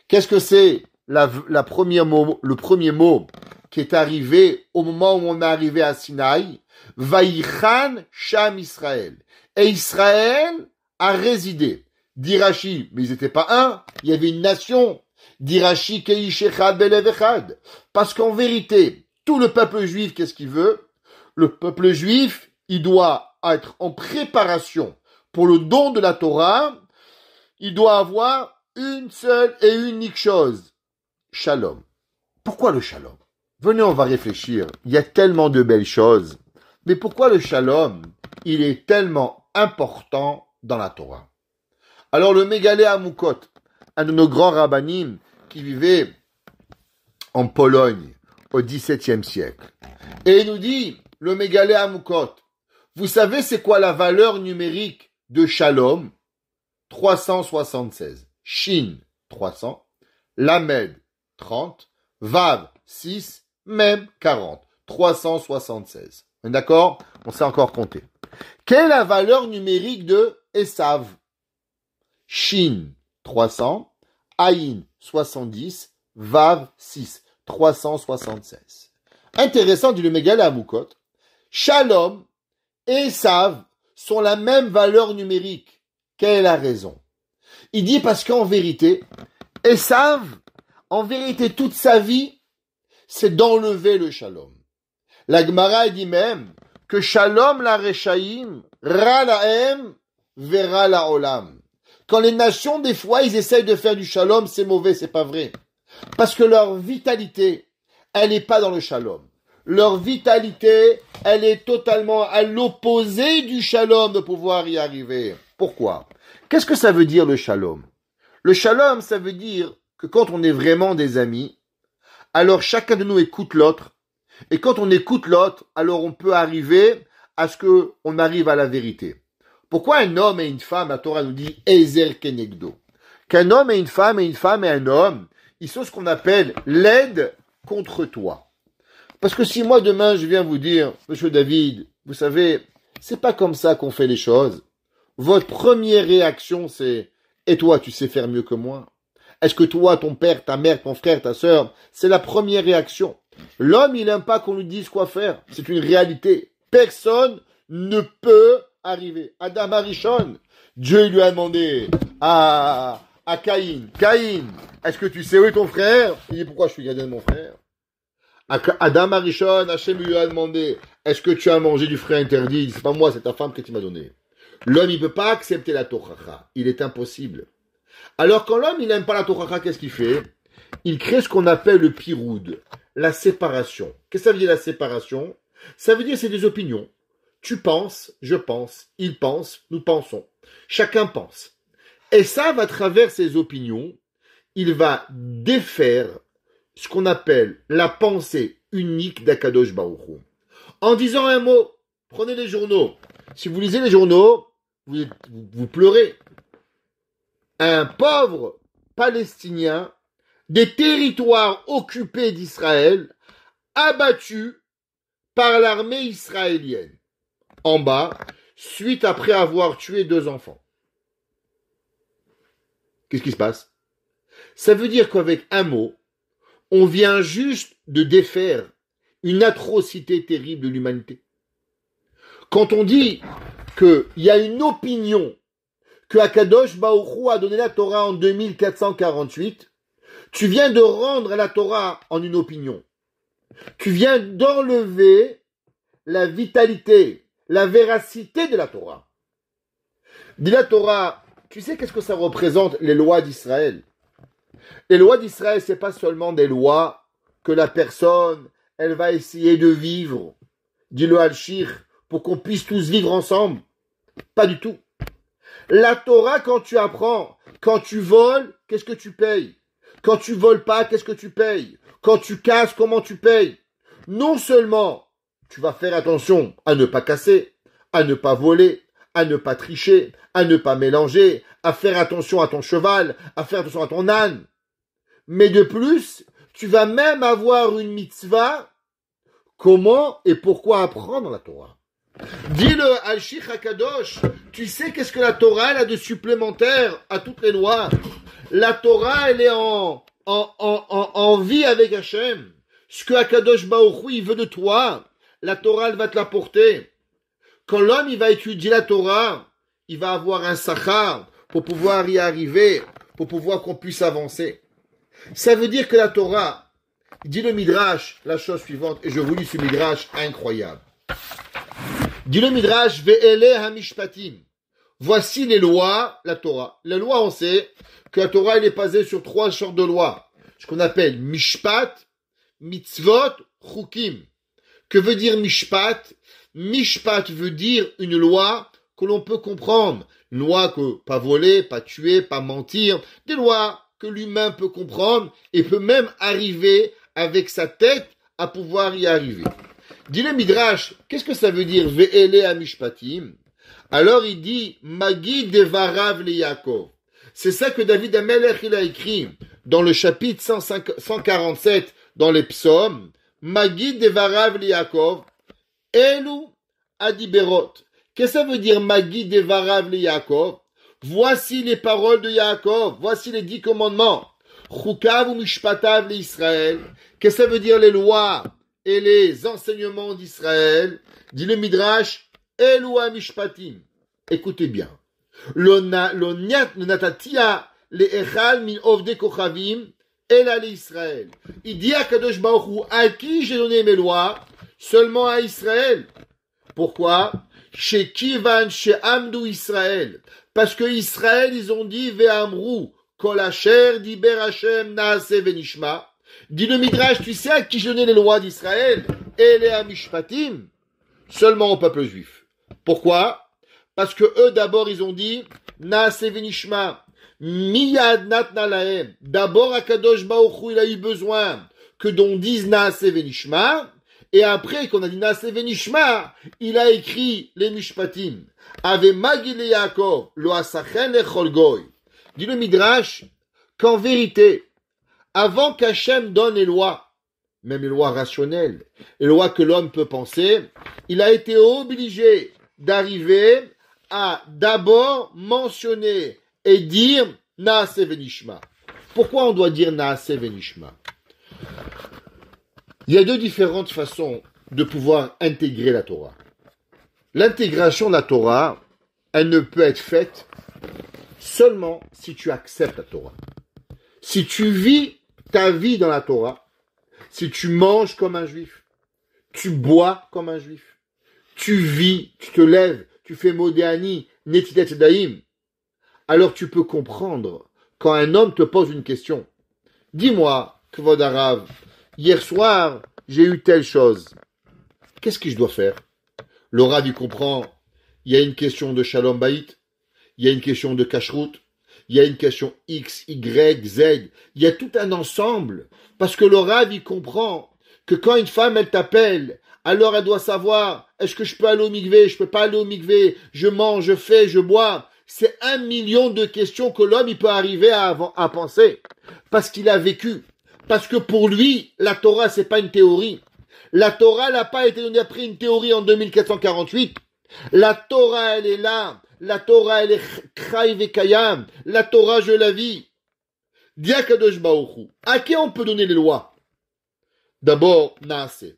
Qu'est-ce que c'est le premier mot qui est arrivé au moment où on est arrivé à Sinaï? Vaïchan Sham Israël. Et Israël a résidé. Dit Rashi, mais ils n'étaient pas un, il y avait une nation. Dit Rashi, Keish Echad Belev Echad. Parce qu'en vérité, tout le peuple juif, qu'est-ce qu'il veut? Le peuple juif, il doit être en préparation pour le don de la Torah. Il doit avoir une seule et unique chose. Shalom. Pourquoi le shalom? Venez, on va réfléchir. Il y a tellement de belles choses. Mais pourquoi le shalom, il est tellement important dans la Torah? Alors le Mégalé Amoukot, un de nos grands rabbanim qui vivait en Pologne au XVIIe siècle, et il nous dit, le Mégalé Amoukot, vous savez c'est quoi la valeur numérique de shalom? 376. Shin, 300. Lamed, 30. Vav, 6. Mem, 40. 376. D'accord? On sait encore compter. Quelle est la valeur numérique de Esav? Shin, 300. Aïn, 70. Vav, 6. 376. Intéressant, dit le Mégalé Amoukot. Shalom et Esav sont la même valeur numérique. Quelle est la raison? Il dit parce qu'en vérité, Esav, en vérité, toute sa vie, c'est d'enlever le shalom. La Gemara dit même que shalom la rechaim, ra lahem, vera la olam. Quand les nations, des fois, ils essayent de faire du shalom, c'est mauvais, c'est pas vrai. Parce que leur vitalité, elle n'est pas dans le shalom. Leur vitalité, elle est totalement à l'opposé du shalom de pouvoir y arriver. Pourquoi? Qu'est-ce que ça veut dire le shalom? Le shalom, ça veut dire que quand on est vraiment des amis, alors chacun de nous écoute l'autre. Et quand on écoute l'autre, alors on peut arriver à ce que on arrive à la vérité. Pourquoi un homme et une femme, la Torah nous dit Ezer Kenegdo? Qu'un homme et une femme et un homme, ils sont ce qu'on appelle l'aide contre toi. Parce que si moi demain je viens vous dire, Monsieur David, vous savez, c'est pas comme ça qu'on fait les choses. Votre première réaction c'est, Et toi, tu sais faire mieux que moi? Est-ce que toi, ton père, ta mère, ton frère, ta sœur, c'est la première réaction. L'homme, il n'aime pas qu'on lui dise quoi faire. C'est une réalité. Personne ne peut arriver. Adam Arishon, Dieu lui a demandé à Caïn, Caïn, est-ce que tu sais où est ton frère? Il dit, pourquoi je suis gardien de mon frère? Adam Arishon, Hachem lui a demandé, est-ce que tu as mangé du fruit interdit? Il dit, c'est pas moi, c'est ta femme que tu m'as donné. L'homme, il peut pas accepter la Torah. Il est impossible. Alors quand l'homme, il n'aime pas la Torah, qu'est-ce qu'il fait? Il crée ce qu'on appelle le piroud, la séparation. Qu'est-ce que ça veut dire la séparation? Ça veut dire c'est des opinions. Tu penses, je pense, il pense, nous pensons. Chacun pense. Et ça, à travers ces opinions, il va défaire ce qu'on appelle la pensée unique d'Akadosh Baruch Hu. En disant un mot, prenez les journaux. Si vous lisez les journaux, vous pleurez. Un pauvre Palestinien des territoires occupés d'Israël, abattu par l'armée israélienne, en bas, suite après avoir tué 2 enfants. Qu'est-ce qui se passe? Ça veut dire qu'avec un mot, on vient juste de défaire une atrocité terrible de l'humanité. Quand on dit qu'il y a une opinion que Akadosh Baruch Hu a donné la Torah en 2448, tu viens de rendre la Torah en une opinion. Tu viens d'enlever la vitalité, la véracité de la Torah. Dis la Torah, tu sais qu'est-ce que ça représente, les lois d'Israël? Les lois d'Israël, c'est pas seulement des lois que la personne, elle va essayer de vivre, dit le Al-Shir, pour qu'on puisse tous vivre ensemble. Pas du tout. La Torah, quand tu apprends, quand tu voles, qu'est-ce que tu payes? Quand tu voles pas, qu'est-ce que tu payes? Quand tu casses, comment tu payes? Non seulement tu vas faire attention à ne pas casser, à ne pas voler, à ne pas tricher, à ne pas mélanger, à faire attention à ton cheval, à faire attention à ton âne. Mais de plus, tu vas même avoir une mitzvah. Comment et pourquoi apprendre la Torah? Dis le Al-Shir HaKadosh, tu sais qu'est-ce que la Torah elle a de supplémentaire à toutes les lois? La Torah, elle est en vie avec Hachem. Ce que HaKadosh Baruch Hu, il veut de toi, la Torah, elle va te l'apporter. Quand l'homme, il va étudier la Torah, il va avoir un sachar pour pouvoir y arriver, pour pouvoir qu'on puisse avancer. Ça veut dire que la Torah, dit le Midrash, la chose suivante, et je vous lis ce Midrash incroyable. Dit le Midrash, Ve'ele HaMishpatim. Voici les lois, la Torah. Les lois, on sait que la Torah, elle est basée sur 3 sortes de lois. Ce qu'on appelle Mishpat, Mitzvot, Chukim. Que veut dire Mishpat? Mishpat veut dire une loi que l'on peut comprendre. Une loi que pas voler, pas tuer, pas mentir. Des lois que l'humain peut comprendre et peut même arriver avec sa tête à pouvoir y arriver. Dit le Midrash, qu'est-ce que ça veut dire Ve'ele HaMishpatim? Alors il dit Magi Devarav le Yaakov. C'est ça que David Amelech il a écrit dans le chapitre 147 dans les psaumes. Magi Devarav le Yaakov. Elu Adiberot. Qu'est-ce que ça veut dire Magi Devarav le Yaakov? Voici les paroles de Yaakov. Voici les 10 commandements. Chukav ou Mishpatav le Israël. Qu'est-ce que ça veut dire les lois et les enseignements d'Israël? Dit le Midrash, Elua Mishpatim. Écoutez bien. Le natatia le echal min ovde kochavim el ale Israël. Il dit à Kadosh Baruch Hu, à qui j'ai donné mes lois? Seulement à Israël. Pourquoi? Chez Kivan, chez Amdou Israël. Parce que Israël, ils ont dit Ve'amrou, Kol Asher Diber Hashem Naase Venishma. Dit le Midrash, tu sais à qui j'ai donné les lois d'Israël? Ele HaMishpatim. Seulement au peuple juif. Pourquoi? Parce que eux, d'abord, ils ont dit Naase Venishma. Miyad Natna Lahem. D'abord, Akadosh Baruch Hu, il a eu besoin que l'on dise Naase Venishma. Et après qu'on a dit Naase Venishma, il a écrit les Mishpatim. Ave Magi le Yaakov, lo asachen lechol goy. Dit le Midrash, qu'en vérité, avant qu'Hachem donne les lois, même les lois rationnelles, les lois que l'homme peut penser, il a été obligé d'arriver à d'abord mentionner et dire Naase Venishma. Pourquoi on doit dire Naase Venishma? Il y a deux différentes façons de pouvoir intégrer la Torah. L'intégration de la Torah, elle ne peut être faite seulement si tu acceptes la Torah. Si tu vis ta vie dans la Torah, si tu manges comme un juif, tu bois comme un juif, tu vis, tu te lèves, tu fais modéani, netilat daim, alors tu peux comprendre quand un homme te pose une question. Dis-moi, Kvod Arav, hier soir, j'ai eu telle chose. Qu'est-ce que je dois faire? Le Rav, il comprend, il y a une question de Shalom Bayit, il y a une question de Kashrut, il y a une question X, Y, Z, il y a tout un ensemble, parce que le Rav, il comprend que quand une femme, elle t'appelle, alors elle doit savoir, est-ce que je peux aller au mikvé, je peux pas aller au mikvé, je mange, je fais, je bois. C'est 1 million de questions que l'homme, il peut arriver à penser, parce qu'il a vécu. Parce que pour lui, la Torah, c'est pas une théorie. La Torah n'a pas été donnée après une théorie en 2448. La Torah, elle est là. La Torah, elle est Chai Vekayam. La Torah, je la vis. Dia Kadosh Baruch Hu. À qui on peut donner les lois? D'abord, Naase.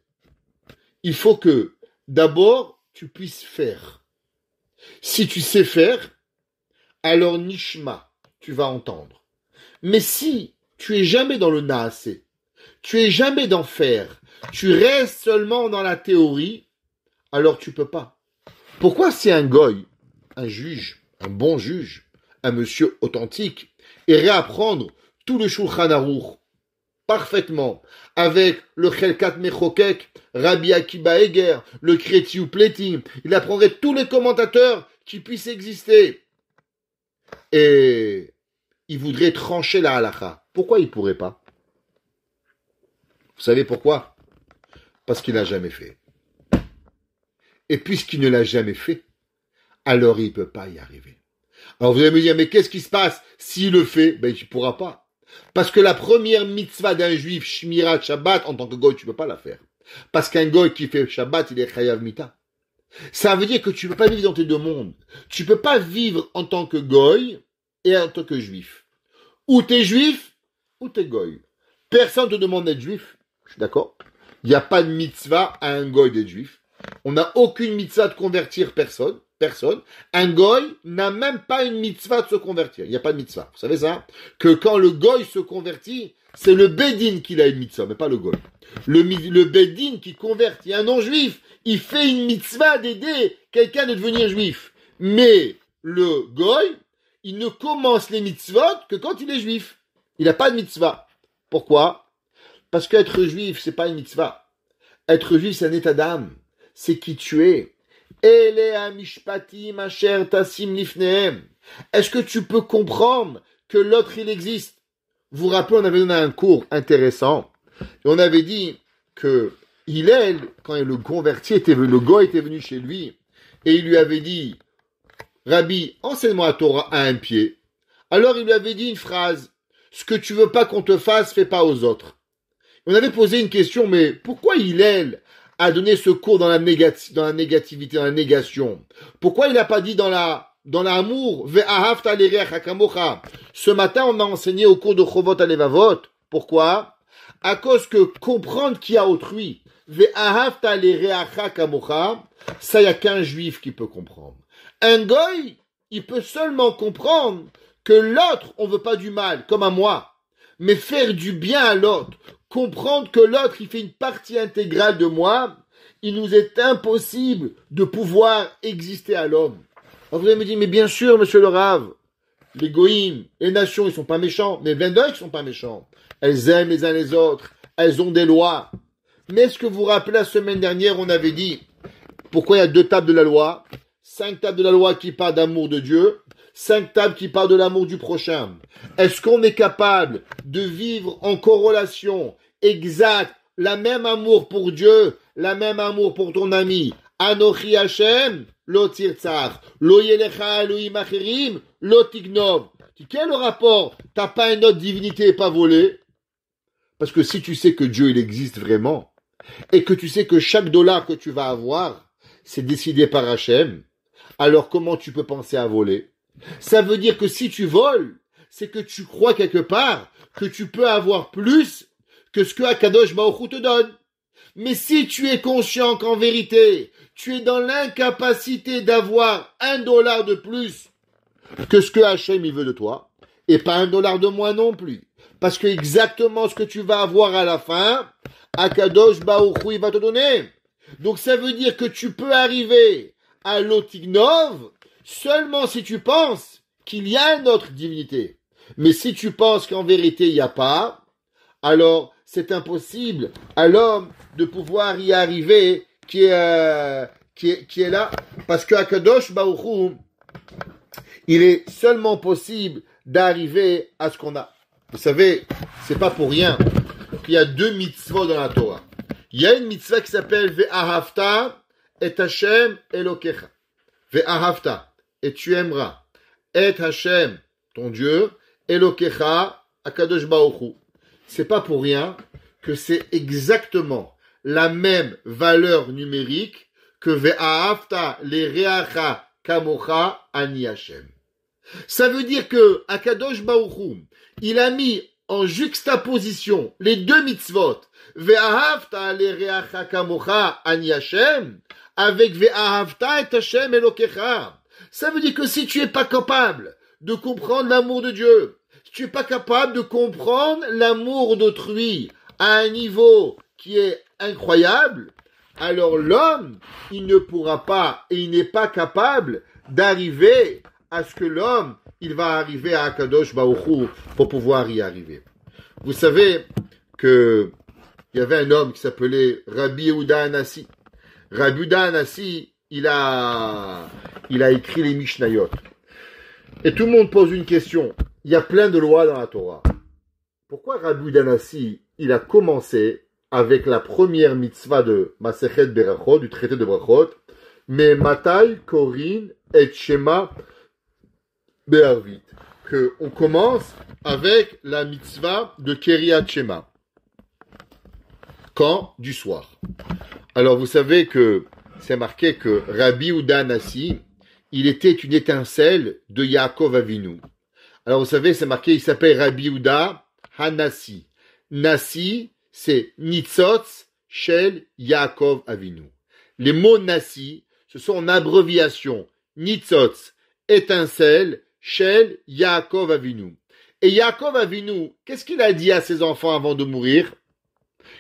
Il faut que, d'abord, tu puisses faire. Si tu sais faire, alors Nishma, tu vas entendre. Mais si tu es jamais dans le Naase, tu es jamais dans faire, tu restes seulement dans la théorie, alors tu peux pas. Pourquoi si un goy, un juge, un bon juge, un monsieur authentique, irait apprendre tout le Shulchan Aruch parfaitement, avec le Chelkat Mechokek, Rabbi Akiba Eger, le Kreti Upleti, il apprendrait tous les commentateurs qui puissent exister. Et il voudrait trancher la halakha. Pourquoi il pourrait pas? Vous savez pourquoi? Parce qu'il n'a jamais fait. Et puisqu'il ne l'a jamais fait, alors il ne peut pas y arriver. Alors vous allez me dire, mais qu'est-ce qui se passe s'il le fait? Ben, il ne pourra pas. Parce que la première mitzvah d'un juif, Shmirat Shabbat, en tant que goy, tu ne peux pas la faire. Parce qu'un goy qui fait Shabbat, il est Chayav Mita. Ça veut dire que tu ne peux pas vivre dans tes deux mondes. Tu ne peux pas vivre en tant que goy et en tant que juif. Ou t'es juif, ou t'es goy. Personne ne te demande d'être juif. Je suis d'accord. Il n'y a pas de mitzvah à un goy d'être juif. On n'a aucune mitzvah de convertir personne. Un goy n'a même pas une mitzvah de se convertir. Il n'y a pas de mitzvah. Vous savez ça? Que quand le goy se convertit, c'est le bédine qui a une mitzvah, mais pas le goy. Le bédine qui convertit un non-juif, il fait une mitzvah d'aider quelqu'un de devenir juif. Mais le goy, il ne commence les mitzvot que quand il est juif. Il n'a pas de mitzvah. Pourquoi? Parce qu'être juif, c'est pas une mitzvah. Être juif, c'est un état d'âme. C'est qui tu es. Est-ce que tu peux comprendre que l'autre, il existe? Vous vous rappelez, on avait donné un cours intéressant. Et on avait dit que Hillel, quand le converti le goy était venu chez lui, et il lui avait dit, Rabbi, enseigne-moi la Torah à un pied. Alors il lui avait dit une phrase, ce que tu veux pas qu'on te fasse, fais pas aux autres. On avait posé une question, mais pourquoi Hillel a donné ce cours dans la négativité, dans la négation? Pourquoi il n'a pas dit dans l'amour, ce matin, on a enseigné au cours de Chovot Alevavot. Pourquoi? À cause que comprendre qu'il y a autrui, ça, il n'y a qu'un juif qui peut comprendre. Un goy, il peut seulement comprendre que l'autre, on veut pas du mal, comme à moi, mais faire du bien à l'autre, comprendre que l'autre, il fait une partie intégrale de moi, il nous est impossible de pouvoir exister à l'homme. Alors vous allez me dire, mais bien sûr, monsieur le Rav, les goïms, les nations, ils sont pas méchants, mais plein d'autres, ils sont pas méchants. Elles aiment les uns les autres, elles ont des lois. Mais est-ce que vous vous rappelez, la semaine dernière, on avait dit, pourquoi il y a 2 tables de la loi, 5 tables de la loi qui parlent d'amour de Dieu, 5 tables qui parlent de l'amour du prochain. Est-ce qu'on est capable de vivre en corrélation exacte, la même amour pour Dieu, la même amour pour ton ami? Anochi Hashem, lo tirtzach, lo yelecha Elohim acherim, lo tignov. Quel est le rapport? T'as pas une autre divinité et pas volé? Parce que si tu sais que Dieu, il existe vraiment, et que tu sais que chaque dollar que tu vas avoir, c'est décidé par Hachem, alors comment tu peux penser à voler? Ça veut dire que si tu voles, c'est que tu crois quelque part que tu peux avoir plus que ce que Akadosh Baruch Hu te donne. Mais si tu es conscient qu'en vérité, tu es dans l'incapacité d'avoir $1 de plus que ce que Hachem il veut de toi, et pas $1 de moins non plus. Parce que exactement ce que tu vas avoir à la fin, Akadosh Baruch Hu il va te donner. Donc ça veut dire que tu peux arriver à l'Otignov seulement si tu penses qu'il y a une autre divinité. Mais si tu penses qu'en vérité il n'y a pas, alors c'est impossible à l'homme de pouvoir y arriver qui est là. Parce que Akadosh Baruch Hu, il est seulement possible d'arriver à ce qu'on a. Vous savez, c'est pas pour rien qu'il y a 2 mitzvot dans la Torah. Il y a une mitzvah qui s'appelle Ve'ahavta et Hashem Elokecha. Ve'ahavta, et tu aimeras. Et Hashem, ton Dieu, Elokecha, Akadosh Baruch Hu. C'est pas pour rien que c'est exactement la même valeur numérique que Ve'ahavta le'reacha kamocha ani Hashem. Ça veut dire que Akadosh Baruch Hu, il a mis en juxtaposition les 2 mitzvot, Ve'ahavta le'reacha kamocha ani Hashem, avec Ve'ahavta et Hashem Elokecha. Ça veut dire que si tu es pas capable de comprendre l'amour de Dieu, si tu es pas capable de comprendre l'amour d'autrui à un niveau qui est incroyable, alors l'homme, il ne pourra pas et il n'est pas capable d'arriver à ce que l'homme, il va arriver à Akadosh Baruch Hu pour pouvoir y arriver. Vous savez que il y avait un homme qui s'appelait Rabbi Yehuda Hanassi. Rabbi Yehuda Hanassi, il a écrit les Mishnayot. Et tout le monde pose une question. Il y a plein de lois dans la Torah. Pourquoi Rabbi Yehuda Hanassi, il a commencé avec la première mitzvah de Masechet Berachot, du traité de Berachot, mais Matai, Korin et Shema Be'arvit, que on commence avec la mitzvah de Keriat Shema. Quand? Du soir. Alors vous savez que c'est marqué que Rabbi Yehuda Hanassi, il était une étincelle de Yaakov Avinu. Alors vous savez, c'est marqué, il s'appelle Rabbi Yehuda Hanassi. Nassi, c'est Nitzotz Shel Yaakov Avinu. Les mots Nassi, ce sont en abréviation Nitzotz, étincelle, Shel Yaakov Avinu. Et Yaakov Avinu, qu'est-ce qu'il a dit à ses enfants avant de mourir?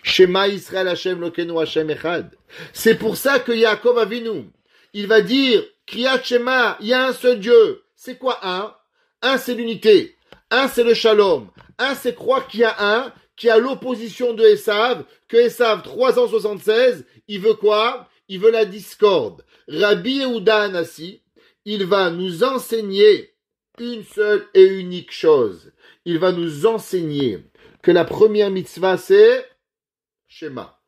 Shema Israël Hashem Lokenu Hashem Echad. C'est pour ça que Yaakov Avinu, il va dire, Kriyat Shema, il y a un seul Dieu. C'est quoi un? Un, c'est l'unité. Un, c'est le shalom. Un, c'est croire qu'il y a un, qui a l'opposition de Esav, que Esav, 376, il veut quoi? Il veut la discorde. Rabbi Yehuda Hanassi, il va nous enseigner une seule et unique chose. Il va nous enseigner que la première mitzvah, c'est Shema.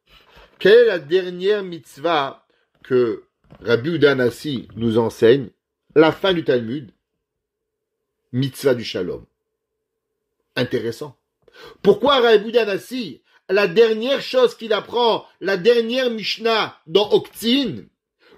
Quelle est la dernière mitzvah que Rabbi Yehuda Hanassi nous enseigne? La fin du Talmud. Mitzvah du Shalom. Intéressant. Pourquoi Rabbi Yehuda Hanassi, la dernière chose qu'il apprend, la dernière Mishnah dans Oktin,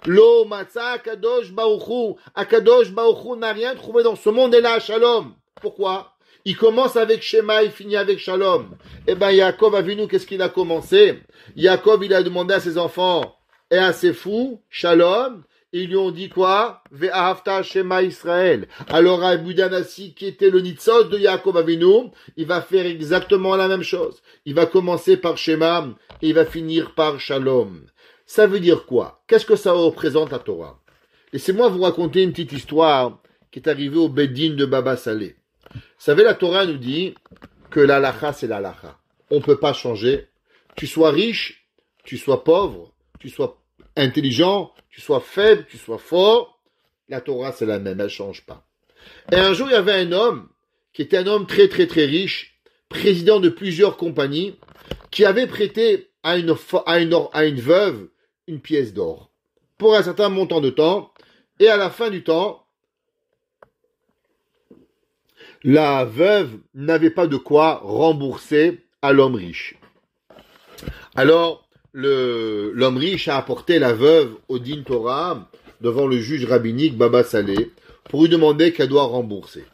Lo Matza Akadosh Baruch Hu n'a rien trouvé dans ce monde et là, Shalom. Pourquoi? Il commence avec Shema, il finit avec Shalom. Eh ben, Yaakov Avinu, qu'est-ce qu'il a commencé? Yaakov, il a demandé à ses enfants et à ses fous, Shalom. Ils lui ont dit quoi? Ve'ahavta Shema Israël. Alors, Rabbi Yehuda Hanassi, qui était le Nitzos de Yaakov Avinu, il va faire exactement la même chose. Il va commencer par Shema et il va finir par Shalom. Ça veut dire quoi? Qu'est-ce que ça représente la Torah? Laissez-moi vous raconter une petite histoire qui est arrivée au Beddin de Baba Saleh. Vous savez, la Torah nous dit que l'halakha, c'est l'halakha. On ne peut pas changer. Tu sois riche, tu sois pauvre, tu sois intelligent, tu sois faible, tu sois fort. La Torah, c'est la même, elle ne change pas. Et un jour, il y avait un homme qui était un homme très, très, très riche, président de plusieurs compagnies, qui avait prêté à une veuve une pièce d'or pour un certain montant de temps. Et à la fin du temps, la veuve n'avait pas de quoi rembourser à l'homme riche. Alors, l'homme riche a apporté la veuve au Din Torah devant le juge rabbinique Baba Saleh pour lui demander qu'elle doit rembourser.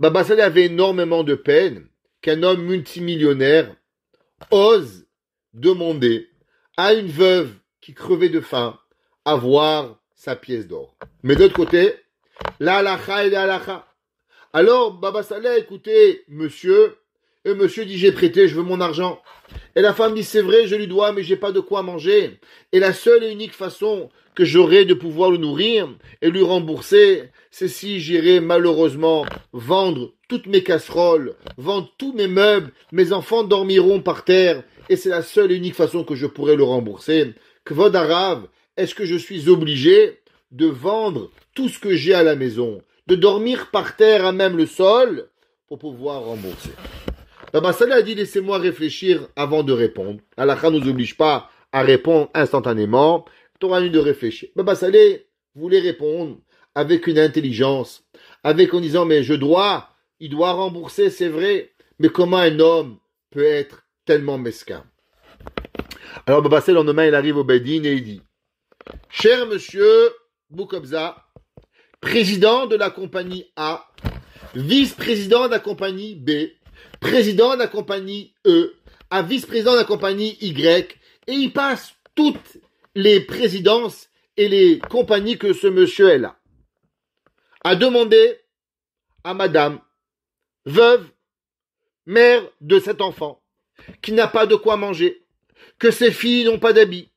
Baba Saleh avait énormément de peine qu'un homme multimillionnaire ose demander à une veuve qui crevait de faim avoir sa pièce d'or. Mais d'autre côté, la halakha et la halakha. Alors, Baba Saleh a écouté monsieur, et monsieur dit, j'ai prêté, je veux mon argent. Et la femme dit, c'est vrai, je lui dois, mais j'ai pas de quoi manger. Et la seule et unique façon que j'aurai de pouvoir le nourrir et lui rembourser, c'est si j'irai malheureusement vendre toutes mes casseroles, vendre tous mes meubles, mes enfants dormiront par terre, et c'est la seule et unique façon que je pourrai le rembourser. Kvod Arav, est-ce que je suis obligé de vendre tout ce que j'ai à la maison, de dormir par terre à même le sol, pour pouvoir rembourser? Baba Saleh a dit, laissez-moi réfléchir avant de répondre. Halakha ne nous oblige pas à répondre instantanément. Tu auras eu de réfléchir. Baba Saleh voulait répondre avec une intelligence, en disant, mais il doit rembourser, c'est vrai. Mais comment un homme peut être tellement mesquin? Alors Baba Saleh, le lendemain, il arrive au Bedin et il dit, cher monsieur Boukobza, président de la compagnie A, vice-président de la compagnie B, président de la compagnie E, à vice-président de la compagnie Y, et il passe toutes les présidences et les compagnies que ce monsieur est là. A demander à madame, veuve, mère de cet enfant, qui n'a pas de quoi manger, que ses filles n'ont pas d'habits,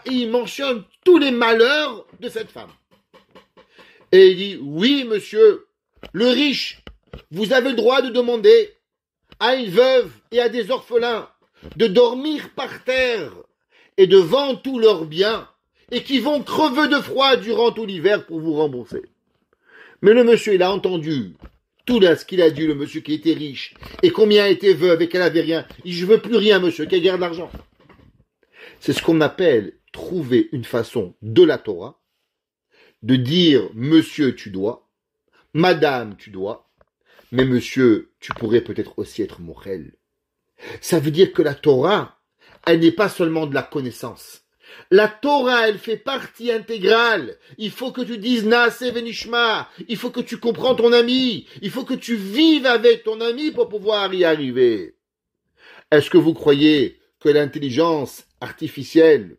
il mentionne tous les malheurs de cette femme. Et il dit, oui monsieur, le riche, vous avez le droit de demander à une veuve et à des orphelins de dormir par terre et de vendre tous leurs biens et qui vont crever de froid durant tout l'hiver pour vous rembourser. Mais le monsieur, il a entendu tout là, ce qu'il a dit, le monsieur qui était riche et combien était veuve et qu'elle avait rien. Il dit, je veux plus rien, monsieur, qu'elle garde l'argent. C'est ce qu'on appelle trouver une façon de la Torah de dire, monsieur, tu dois, madame, tu dois, mais monsieur, tu pourrais peut-être aussi être morel. Ça veut dire que la Torah, elle n'est pas seulement de la connaissance. La Torah, elle fait partie intégrale. Il faut que tu dises Naase Venishma. Il faut que tu comprends ton ami. Il faut que tu vives avec ton ami pour pouvoir y arriver. Est-ce que vous croyez que l'intelligence artificielle,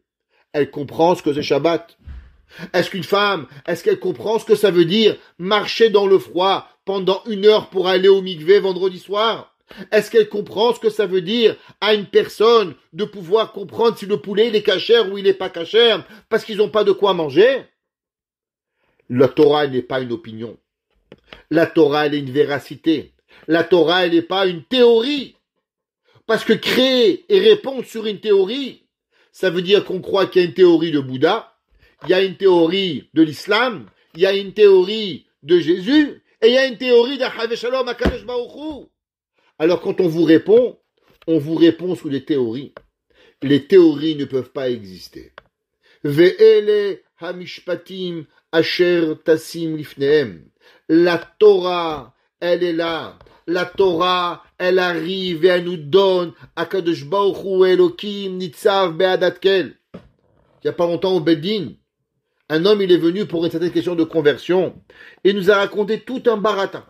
elle comprend ce que c'est Shabbat? Est-ce qu'une femme, est-ce qu'elle comprend ce que ça veut dire marcher dans le froid pendant 1 heure pour aller au mikvé vendredi soir? Est-ce qu'elle comprend ce que ça veut dire à une personne de pouvoir comprendre si le poulet il est cachère ou il n'est pas cachère parce qu'ils n'ont pas de quoi manger? La Torah n'est pas une opinion. La Torah elle est une véracité. La Torah elle n'est pas une théorie. Parce que créer et répondre sur une théorie, ça veut dire qu'on croit qu'il y a une théorie de Bouddha, il y a une théorie de l'islam, il y a une théorie de Jésus, et il y a une théorie d'Achav Shalom HaKadosh Baruch Hu. Alors quand on vous répond sous des théories. Les théories ne peuvent pas exister. Ve'ele hamishpatim asher tasim lifnehem. La Torah, elle est là. La Torah, elle arrive et elle nous donne HaKadosh Baruch Hu Elokim Nitzav Be'adatkel. Il n'y a pas longtemps au Beddin, un homme il est venu pour une certaine question de conversion et nous a raconté tout un baratin.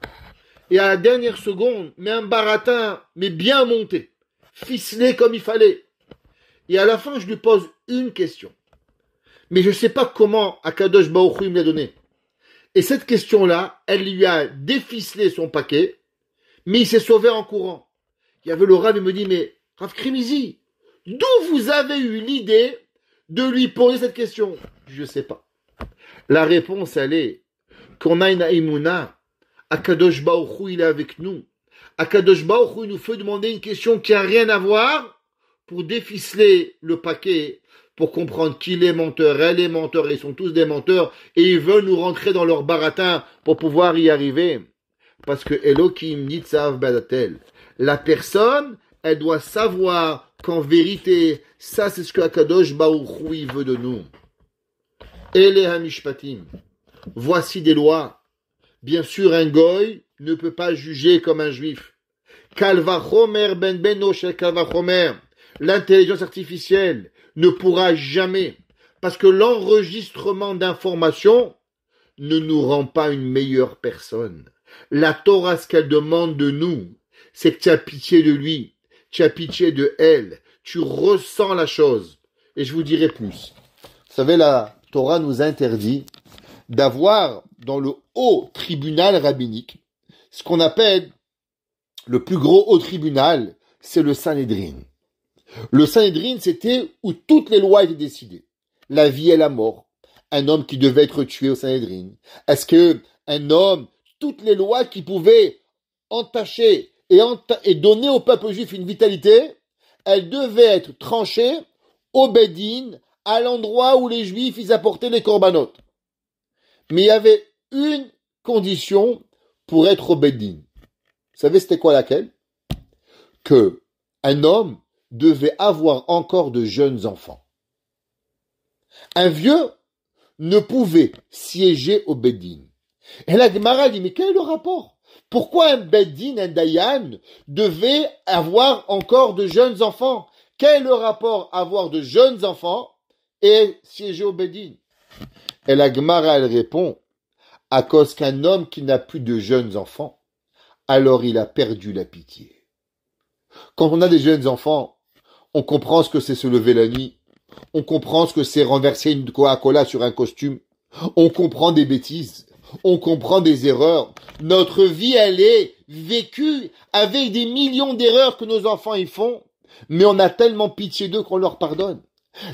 Et à la dernière seconde, mais un baratin, mais bien monté, ficelé comme il fallait. Et à la fin, je lui pose une question. Mais je ne sais pas comment HaKadosh Baruch Hu me l'a donné. Et cette question-là, elle lui a déficelé son paquet, mais il s'est sauvé en courant. Il y avait le Rav, il me dit, mais Rav Krimizi, d'où vous avez eu l'idée de lui poser cette question? Je ne sais pas. La réponse, elle est qu'on a une aïmouna. Akadosh Baruch Hu, il est avec nous. Akadosh Baruch Hu, il nous fait demander une question qui n'a rien à voir pour déficeler le paquet, pour comprendre qu'il est menteur, elle est menteur, ils sont tous des menteurs et ils veulent nous rentrer dans leur baratin pour pouvoir y arriver. Parce que Elohim Nitzav Be'adatel. La personne, elle doit savoir qu'en vérité, ça c'est ce que Akadosh Baruch Hu veut de nous. Ele hamishpatim. Voici des lois. Bien sûr, un goy ne peut pas juger comme un juif. Kalvachomer ben beno shel kalvachomer. L'intelligence artificielle ne pourra jamais, parce que l'enregistrement d'informations ne nous rend pas une meilleure personne. La Torah, ce qu'elle demande de nous, c'est que tu as pitié de lui, tu as pitié de elle, tu ressens la chose. Et je vous dirai plus. Vous savez, la Torah nous interdit d'avoir dans le haut tribunal rabbinique ce qu'on appelle le plus gros haut tribunal, c'est le Sanhédrin. Le Sanhédrin, c'était où toutes les lois étaient décidées. La vie et la mort. Un homme qui devait être tué au Sanhédrin. Est-ce que un homme, toutes les lois qui pouvaient entacher et donner au peuple juif une vitalité, elles devaient être tranchées au Bédine, à l'endroit où les Juifs ils apportaient les corbanotes. Mais il y avait une condition pour être au Bédine. Vous savez c'était quoi laquelle? Que un homme devait avoir encore de jeunes enfants. Un vieux ne pouvait siéger au Bédine. Et la Gemara dit, mais quel est le rapport? Pourquoi un Bédine, un Dayan, devait avoir encore de jeunes enfants? Quel est le rapport avoir de jeunes enfants et siéger au Bédine? Et la Gemara, elle répond, à cause qu'un homme qui n'a plus de jeunes enfants, alors il a perdu la pitié. Quand on a des jeunes enfants, on comprend ce que c'est se lever la nuit, on comprend ce que c'est renverser une Coca-Cola sur un costume, on comprend des bêtises, on comprend des erreurs. Notre vie, elle est vécue avec des millions d'erreurs que nos enfants y font, mais on a tellement pitié d'eux qu'on leur pardonne.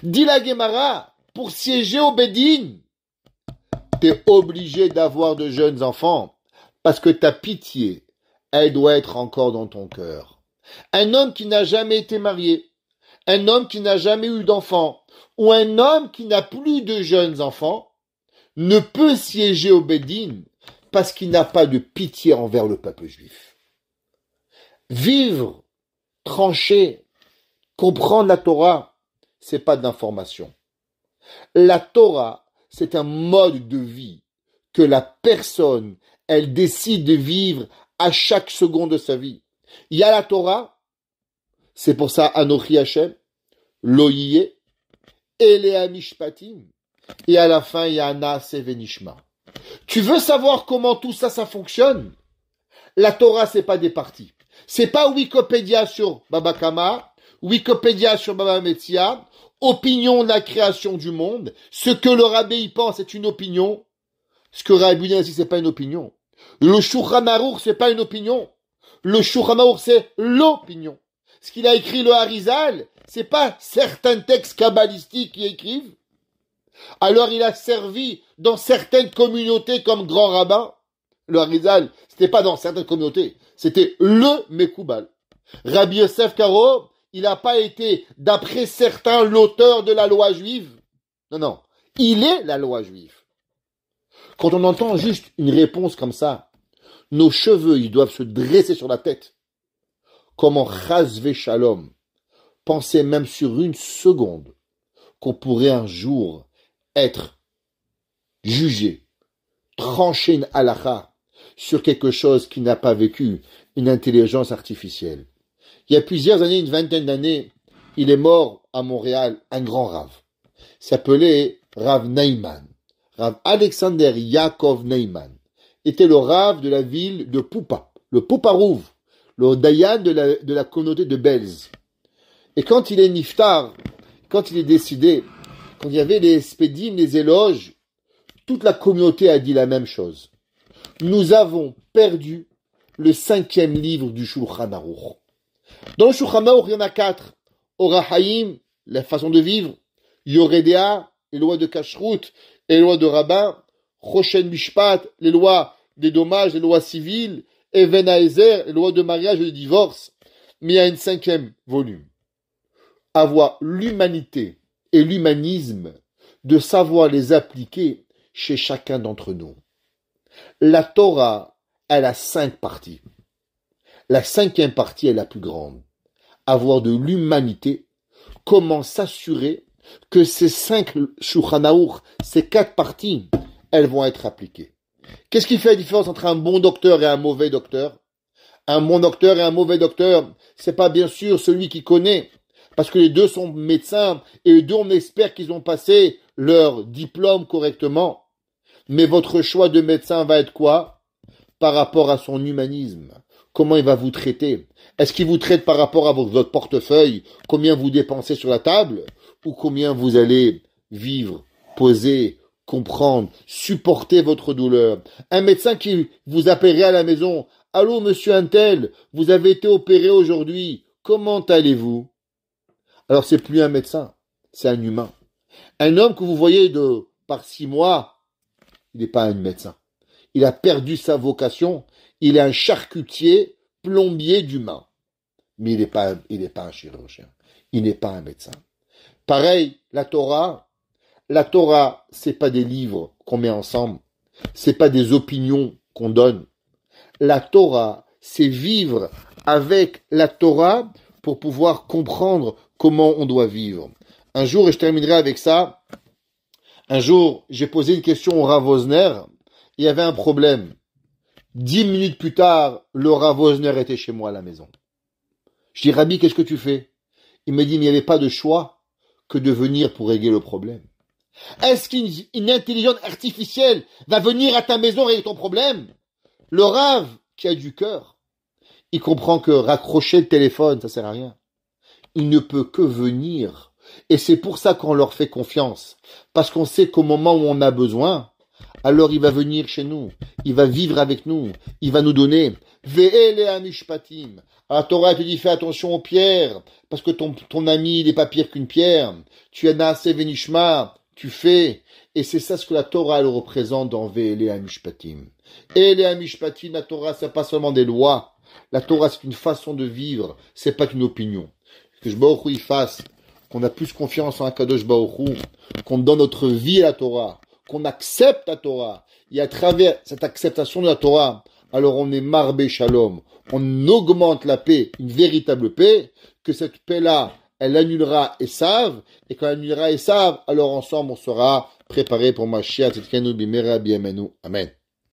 Dit la Gemara, pour siéger au Bédine, t'es obligé d'avoir de jeunes enfants, parce que ta pitié, elle doit être encore dans ton cœur. Un homme qui n'a jamais été marié, un homme qui n'a jamais eu d'enfant, ou un homme qui n'a plus de jeunes enfants, ne peut siéger au Bédine parce qu'il n'a pas de pitié envers le peuple juif. Vivre, trancher, comprendre la Torah, c'est pas de l'information. La Torah, c'est un mode de vie que la personne, elle décide de vivre à chaque seconde de sa vie. Il y a la Torah, c'est pour ça Anochi Hashem, Loïe, Elea Mishpatim, et à la fin il y a Naaseh Venishma. Tu veux savoir comment tout ça fonctionne? La Torah, c'est pas des parties. C'est pas Wikipédia sur Baba Kama, Wikipédia sur Baba Metzia, opinion de la création du monde. Ce que le rabbin y pense, c'est une opinion. Ce que Rabbi dit, c'est pas une opinion. Le Shulchan Aruch, c'est pas une opinion. Le Shulchan Aruch, c'est l'opinion. Ce qu'il a écrit le Harizal, c'est pas certains textes kabbalistiques qui écrivent. Alors il a servi dans certaines communautés comme grand rabbin. Le Harizal, c'était pas dans certaines communautés, c'était le Mekoubal. Rabbi Yosef Karo, il n'a pas été, d'après certains, l'auteur de la loi juive. Non, il est la loi juive. Quand on entend juste une réponse comme ça, nos cheveux, ils doivent se dresser sur la tête. Comment Chazvé Shalom pensait même sur une seconde qu'on pourrait un jour être jugé, tranché une halakha sur quelque chose qui n'a pas vécu une intelligence artificielle. Il y a plusieurs années, une vingtaine d'années, il est mort à Montréal, un grand Rav. Il s'appelait Rav Neyman. Rav Alexander Yaakov Neyman était le Rav de la ville de Poupa, le Pouparouv, le Dayan de la communauté de Belz. Et quand il est niftar, quand il est décidé, quand il y avait les spédim, les éloges, toute la communauté a dit la même chose. Nous avons perdu le 5e livre du Shulchan Aruch. Dans le Shulchan Aruch, il y en a 4. Orach Haim, la façon de vivre. Yoredea, les lois de kashrut et les lois de rabbin. Choshen Mishpat, les lois des dommages, les lois civiles. Even Haezer, les lois de mariage et de divorce. Mais il y a une 5e volume. Avoir l'humanité et l'humanisme, de savoir les appliquer chez chacun d'entre nous. La Torah, elle a 5 parties. La 5e partie est la plus grande. Avoir de l'humanité, comment s'assurer que ces 5 Shulchan Aruch, ces 4 parties, elles vont être appliquées. Qu'est-ce qui fait la différence entre un bon docteur et un mauvais docteur? Un bon docteur et un mauvais docteur, c'est pas bien sûr celui qui connaît, parce que les deux sont médecins et les deux on espère qu'ils ont passé leur diplôme correctement. Mais votre choix de médecin va être quoi? Par rapport à son humanisme. Comment il va vous traiter? Est-ce qu'il vous traite par rapport à votre portefeuille, combien vous dépensez sur la table, ou combien vous allez vivre, poser, comprendre, supporter votre douleur? Un médecin qui vous appellerait à la maison, allô monsieur Untel, vous avez été opéré aujourd'hui, comment allez-vous? Alors c'est plus un médecin, c'est un humain. Un homme que vous voyez par 6 mois, il n'est pas un médecin. Il a perdu sa vocation, il est un charcutier, plombier d'humain. Mais il n'est pas un chirurgien, il n'est pas un médecin. Pareil, la Torah, c'est pas des livres qu'on met ensemble, c'est pas des opinions qu'on donne. La Torah, c'est vivre avec la Torah pour pouvoir comprendre comment on doit vivre. Un jour, et je terminerai avec ça, un jour, j'ai posé une question au Rav Wosner, il y avait un problème. 10 minutes plus tard, le Rav Wosner était chez moi à la maison. Je dis, Rabbi, qu'est-ce que tu fais? Il me dit, mais il n'y avait pas de choix que de venir pour régler le problème. Est-ce qu'une intelligence artificielle va venir à ta maison régler ton problème? Le Rav, qui a du cœur, il comprend que raccrocher le téléphone, ça sert à rien. Il ne peut que venir. Et c'est pour ça qu'on leur fait confiance. Parce qu'on sait qu'au moment où on a besoin, alors il va venir chez nous. Il va vivre avec nous. Il va nous donner. Ve'ele amishpatim. La Torah te dit, fais attention aux pierres. Parce que ton ami, il n'est pas pire qu'une pierre. Tu as naase venishma. Tu fais. Et c'est ça ce que la Torah, elle représente dans Ve'ele amishpatim. Et les amishpatim, la Torah, c'est pas seulement des lois. La Torah, c'est une façon de vivre. C'est pas qu'une opinion. Que je Baruch Hu y fasse, qu'on a plus confiance en Akadosh Baruch Hu, qu'on donne notre vie à la Torah, qu'on accepte la Torah. Et à travers cette acceptation de la Torah, alors on est marbé shalom. On augmente la paix, une véritable paix, que cette paix-là, elle annulera Esav, et quand elle annulera Esav, alors ensemble on sera préparé pour Mashiach Tzidkenu Bimera Biemenu. Amen.